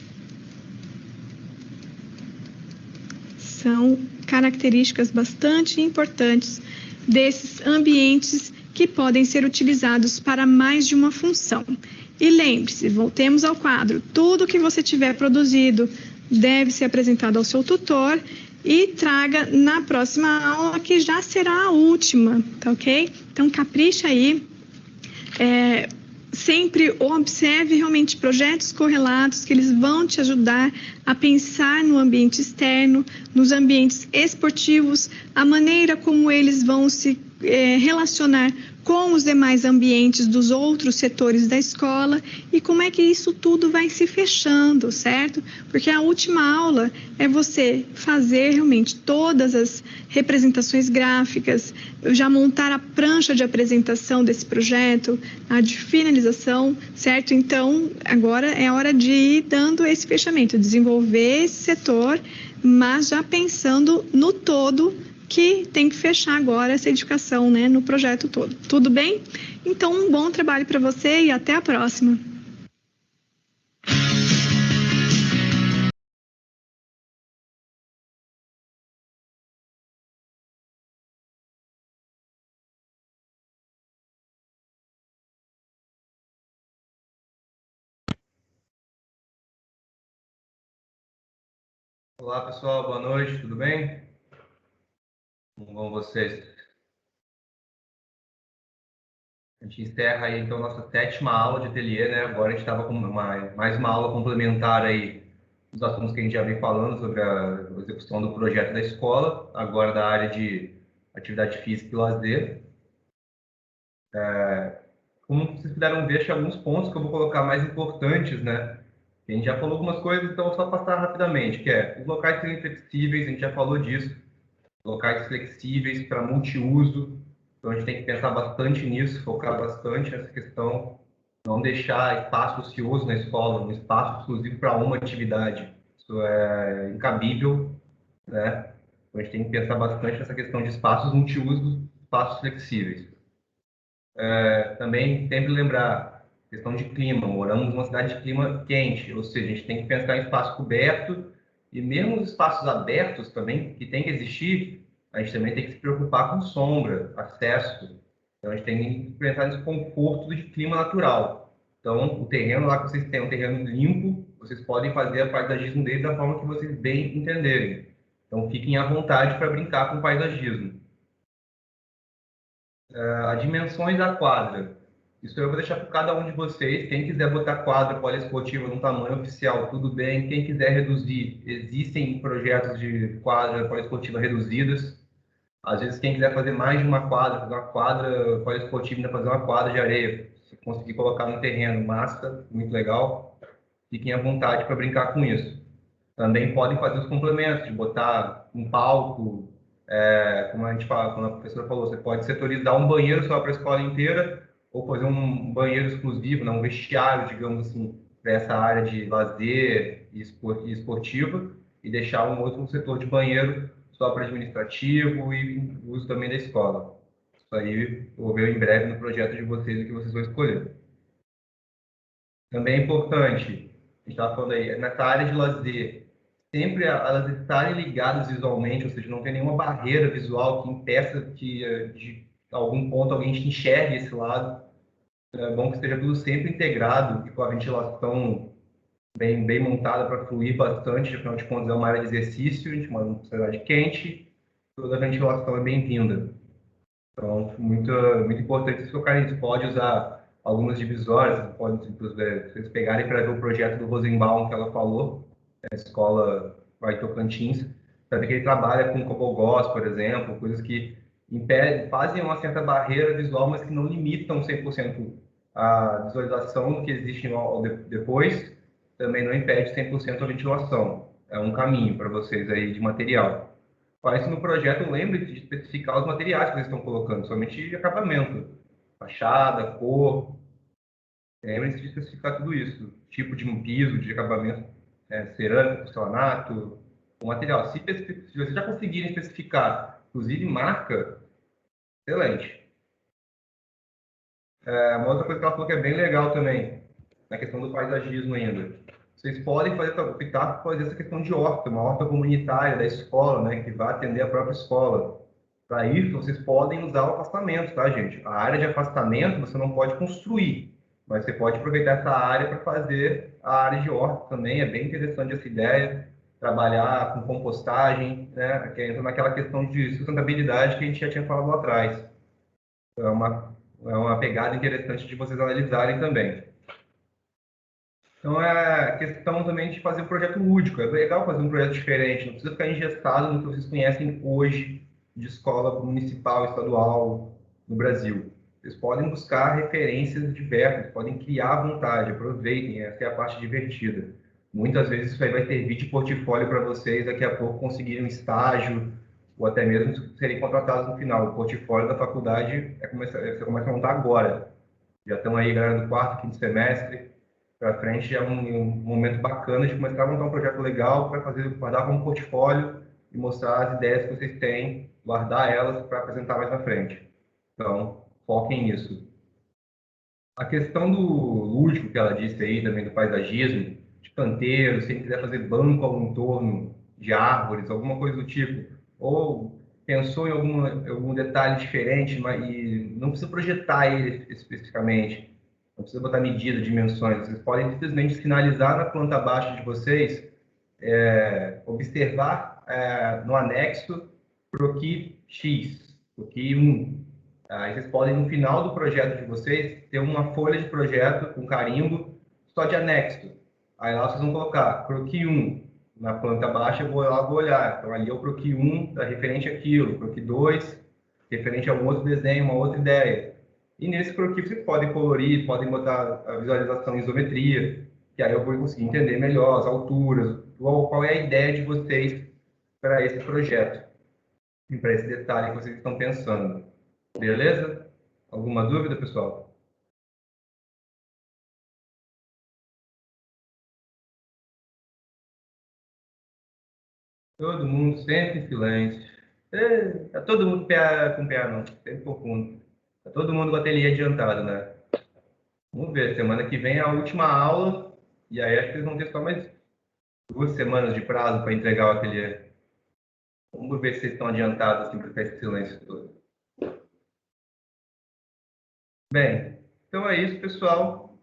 A: São características bastante importantes desses ambientes que podem ser utilizados para mais de uma função. E lembre-se, voltemos ao quadro, tudo que você tiver produzido deve ser apresentado ao seu tutor e traga na próxima aula, que já será a última, tá ok? Então, capricha aí. Sempre observe realmente projetos correlatos que eles vão te ajudar a pensar no ambiente externo, nos ambientes esportivos, a maneira como eles vão se relacionar com os demais ambientes dos outros setores da escola e como é que isso tudo vai se fechando, certo? Porque a última aula é você fazer realmente todas as representações gráficas, já montar a prancha de apresentação desse projeto, a de finalização, certo? Então, agora é hora de ir dando esse fechamento, desenvolver esse setor, mas já pensando no todo, que tem que fechar agora essa edificação, né, no projeto todo. Tudo bem? Então, um bom trabalho para você e até a próxima.
B: Olá, pessoal, boa noite, tudo bem? Como vão vocês? A gente encerra aí, então, nossa 7ª aula de ateliê, né? Agora a gente estava com mais uma aula complementar aí dos assuntos que a gente já vem falando sobre a execução do projeto da escola, agora da área de atividade física e lazer. Como vocês puderam ver, tinha alguns pontos que eu vou colocar mais importantes, né? A gente já falou algumas coisas, então eu vou só passar rapidamente, que é os locais serem flexíveis, a gente já falou disso, locais flexíveis para multiuso. Então, a gente tem que pensar bastante nisso, focar bastante nessa questão, não deixar espaço ocioso na escola, um espaço exclusivo para uma atividade. Isso é incabível, né? Então, a gente tem que pensar bastante nessa questão de espaços multiusos, espaços flexíveis. Também sempre lembrar, questão de clima, moramos numa cidade de clima quente, ou seja, a gente tem que pensar em espaço coberto e mesmo os espaços abertos também, que tem que existir, a gente também tem que se preocupar com sombra, acesso. Então, a gente tem que pensar nesse conforto de clima natural. Então, o terreno lá que vocês têm, um terreno limpo, vocês podem fazer a paisagismo dele da forma que vocês bem entenderem. Então, fiquem à vontade para brincar com o paisagismo. As dimensões da quadra. Isso eu vou deixar para cada um de vocês. Quem quiser botar quadra poliesportiva no tamanho oficial, tudo bem. Quem quiser reduzir, existem projetos de quadra poliesportiva reduzidas. Às vezes, quem quiser fazer mais de uma quadra, fazer uma quadra poliesportiva, ainda fazer uma quadra de areia, se conseguir colocar no terreno, massa, muito legal. Fiquem à vontade para brincar com isso. Também podem fazer os complementos, de botar um palco, como a gente fala, como a professora falou, você pode setorizar um banheiro só para a escola inteira, ou fazer um banheiro exclusivo, né, um vestiário, digamos assim, para essa área de lazer e esportiva, e deixar um outro setor de banheiro só para administrativo e uso também da escola. Isso aí eu vou ver em breve no projeto de vocês o que vocês vão escolher. Também é importante, a gente estava falando aí, nessa área de lazer, sempre elas estarem ligadas visualmente, ou seja, não tem nenhuma barreira visual que impeça que de algum ponto alguém enxergue esse lado. É bom que esteja tudo sempre integrado e com a ventilação bem montada para fluir bastante, afinal de contas é uma área de exercício, a gente mora numa sociedade quente, toda a ventilação é bem-vinda. Então, muito importante vocês focarem nisso. Pode usar algumas divisórias, pode, vocês pegarem para ver o projeto do Rosenbaum que ela falou, a escola vai Tocantins, para ver que ele trabalha com cobogós, por exemplo, coisas que impedem, fazem uma certa barreira visual, mas que não limitam 100% a visualização que existe depois, também não impede 100% a ventilação. É um caminho para vocês aí de material. Faz isso no projeto, lembre de especificar os materiais que vocês estão colocando, somente de acabamento, fachada, cor. Lembre-se de especificar tudo isso, tipo de um piso, de acabamento, cerâmica, porcelanato, o material. Se vocês já conseguirem especificar, inclusive marca, excelente. Uma outra coisa que ela falou que é bem legal também, na questão do paisagismo ainda. Vocês podem optar por fazer essa questão de horta, uma horta comunitária da escola, né, que vai atender a própria escola. Para isso, vocês podem usar o afastamento, tá, gente? A área de afastamento você não pode construir, mas você pode aproveitar essa área para fazer a área de horta também. É bem interessante essa ideia, trabalhar com compostagem, né? Que entra naquela questão de sustentabilidade que a gente já tinha falado lá atrás. É uma pegada interessante de vocês analisarem também. Então, é questão também de fazer um projeto lúdico. É legal fazer um projeto diferente, não precisa ficar engessado no que vocês conhecem hoje de escola municipal, estadual no Brasil. Vocês podem buscar referências diversas, podem criar à vontade, aproveitem, essa é a parte divertida. Muitas vezes isso aí vai servir de portfólio para vocês daqui a pouco conseguirem um estágio ou até mesmo serem contratados no final. O portfólio da faculdade você começa a montar agora. Já estão aí, galera, do quarto, quinto semestre, para frente é um momento bacana de começar a montar um projeto legal para guardar como portfólio e mostrar as ideias que vocês têm, guardar elas para apresentar mais na frente. Então, foquem nisso. A questão do lúdico que ela disse aí, também do paisagismo, de canteiros, se quiser fazer banco ao entorno de árvores, alguma coisa do tipo, ou pensou em algum detalhe diferente, mas e não precisa projetar ele especificamente, não precisa botar medida, dimensões, vocês podem simplesmente sinalizar na planta baixa de vocês observar no anexo croquis X, croquis 1. Aí vocês podem, no final do projeto de vocês, ter uma folha de projeto com carimbo só de anexo. Aí lá vocês vão colocar croquis 1. Na planta baixa eu vou lá, vou olhar. Então ali é o croquis 1, tá referente àquilo. Croquis 2, referente a um outro desenho, uma outra ideia. E nesse croquis vocês podem colorir, podem botar a visualização em isometria, que aí eu vou conseguir entender melhor as alturas, qual é a ideia de vocês para esse projeto, e para esse detalhe que vocês estão pensando. Beleza? Alguma dúvida, pessoal? Todo mundo sempre em silêncio. Tá todo mundo com pé, não. Sempre confundo. Tá todo mundo com o ateliê adiantado, né? Vamos ver, semana que vem é a última aula, e aí acho que eles vão ter só mais 2 semanas de prazo para entregar o ateliê. Vamos ver se vocês estão adiantados assim para ficar esse silêncio todo. Bem, então é isso, pessoal.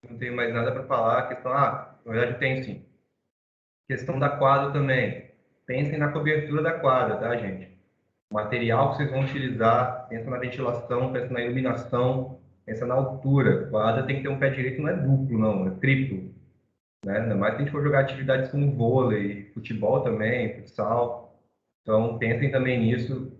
B: Não tenho mais nada para falar. A questão, na verdade eu tenho sim. Questão da quadra também. Pensem na cobertura da quadra, tá, gente? O material que vocês vão utilizar, pensa na ventilação, pensa na iluminação, pensa na altura. A quadra tem que ter um pé direito, não é duplo, não, é triplo. Né? Ainda mais se a gente for jogar atividades como vôlei, futebol também, futsal. Então, pensem também nisso.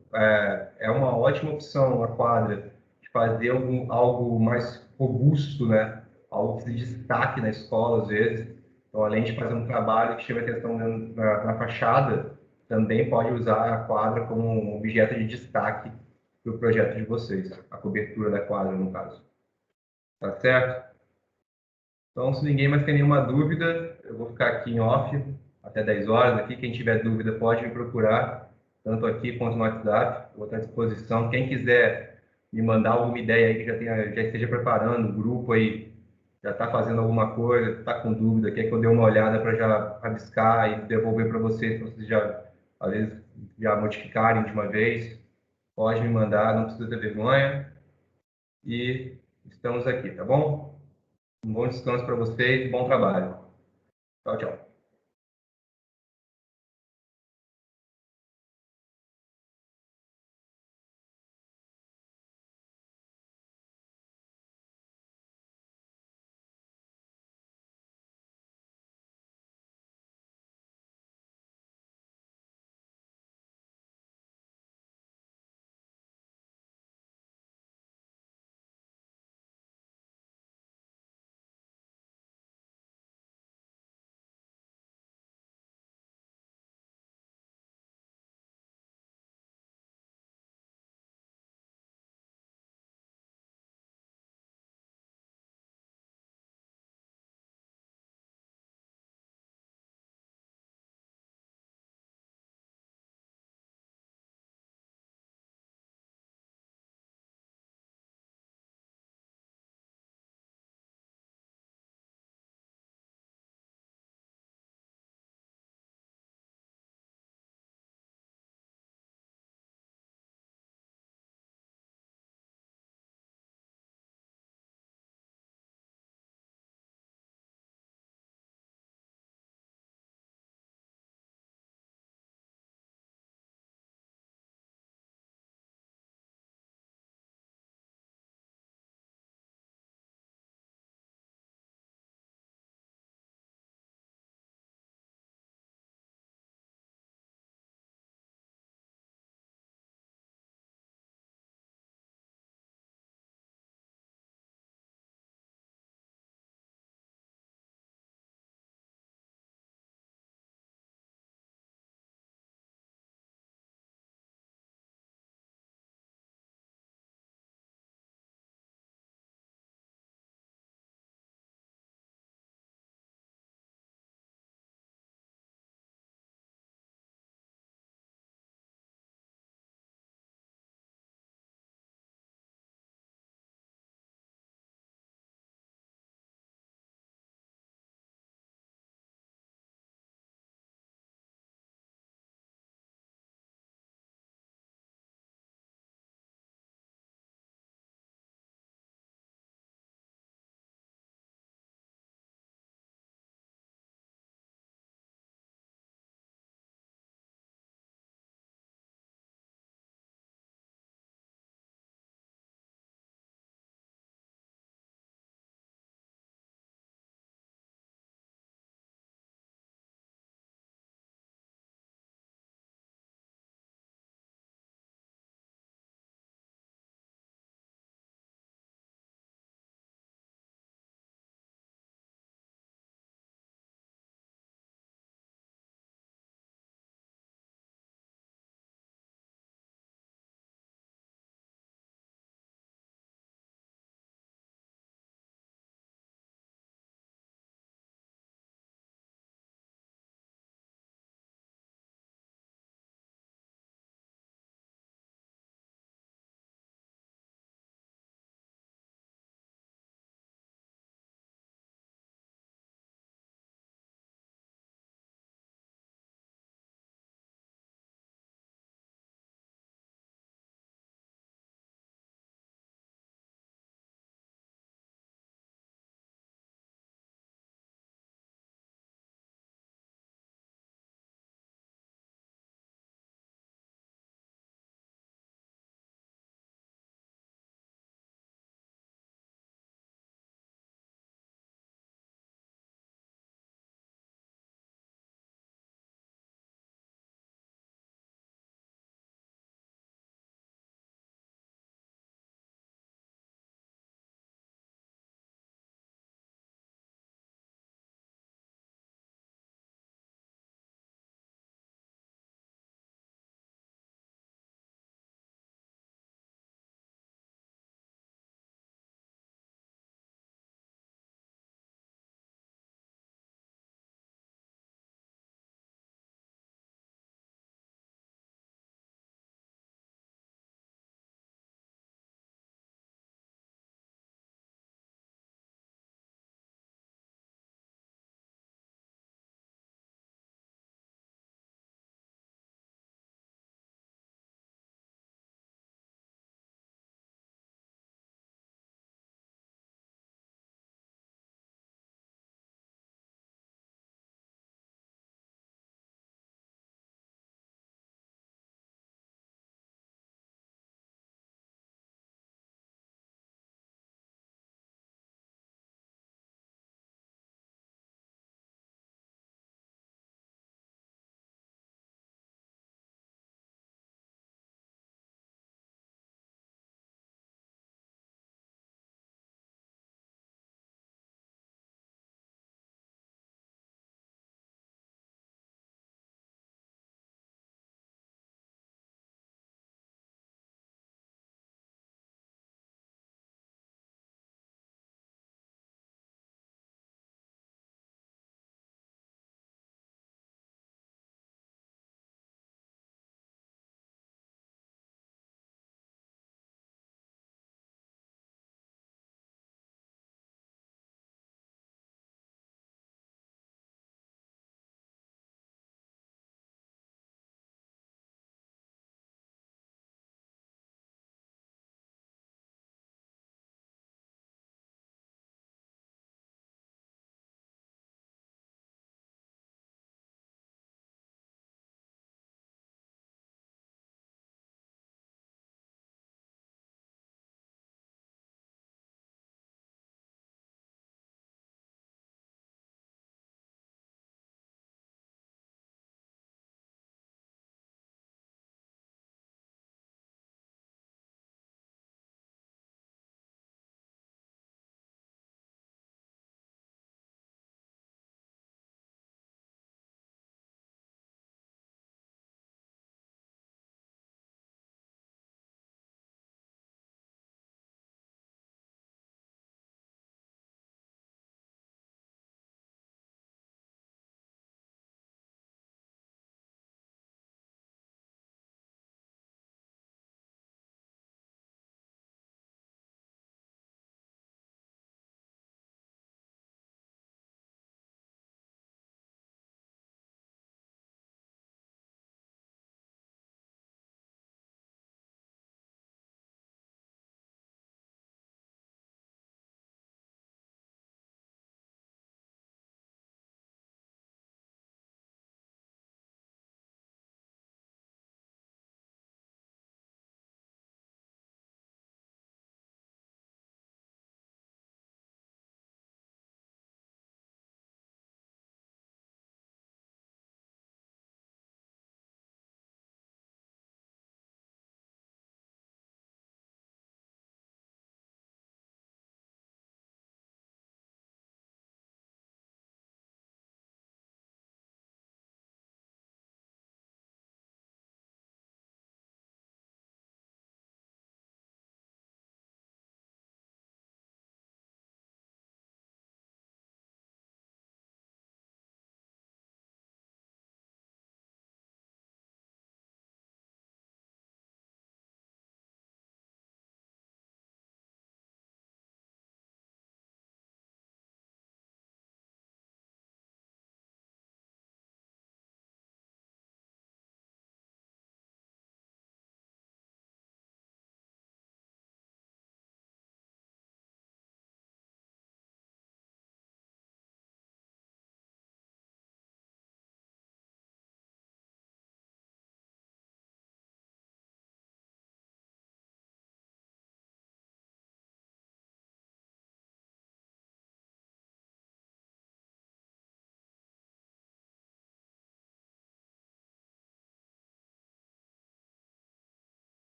B: É uma ótima opção a quadra de fazer algo mais robusto, né? Algo que se destaque na escola, às vezes. Então, além de fazer um trabalho que chame atenção na fachada, também pode usar a quadra como um objeto de destaque para o projeto de vocês, a cobertura da quadra, no caso. Tá certo? Então, se ninguém mais tem nenhuma dúvida, eu vou ficar aqui em off até 10 horas aqui. Quem tiver dúvida pode me procurar, tanto aqui quanto no WhatsApp. Vou estar à disposição. Quem quiser me mandar alguma ideia aí que já esteja preparando, o grupo aí já está fazendo alguma coisa, está com dúvida, quer que eu dê uma olhada para já rabiscar e devolver para vocês, para vocês já, às vezes, já modificarem de uma vez, pode me mandar, não precisa ter vergonha. E estamos aqui, tá bom? Um bom descanso para vocês, bom trabalho. Tchau, tchau.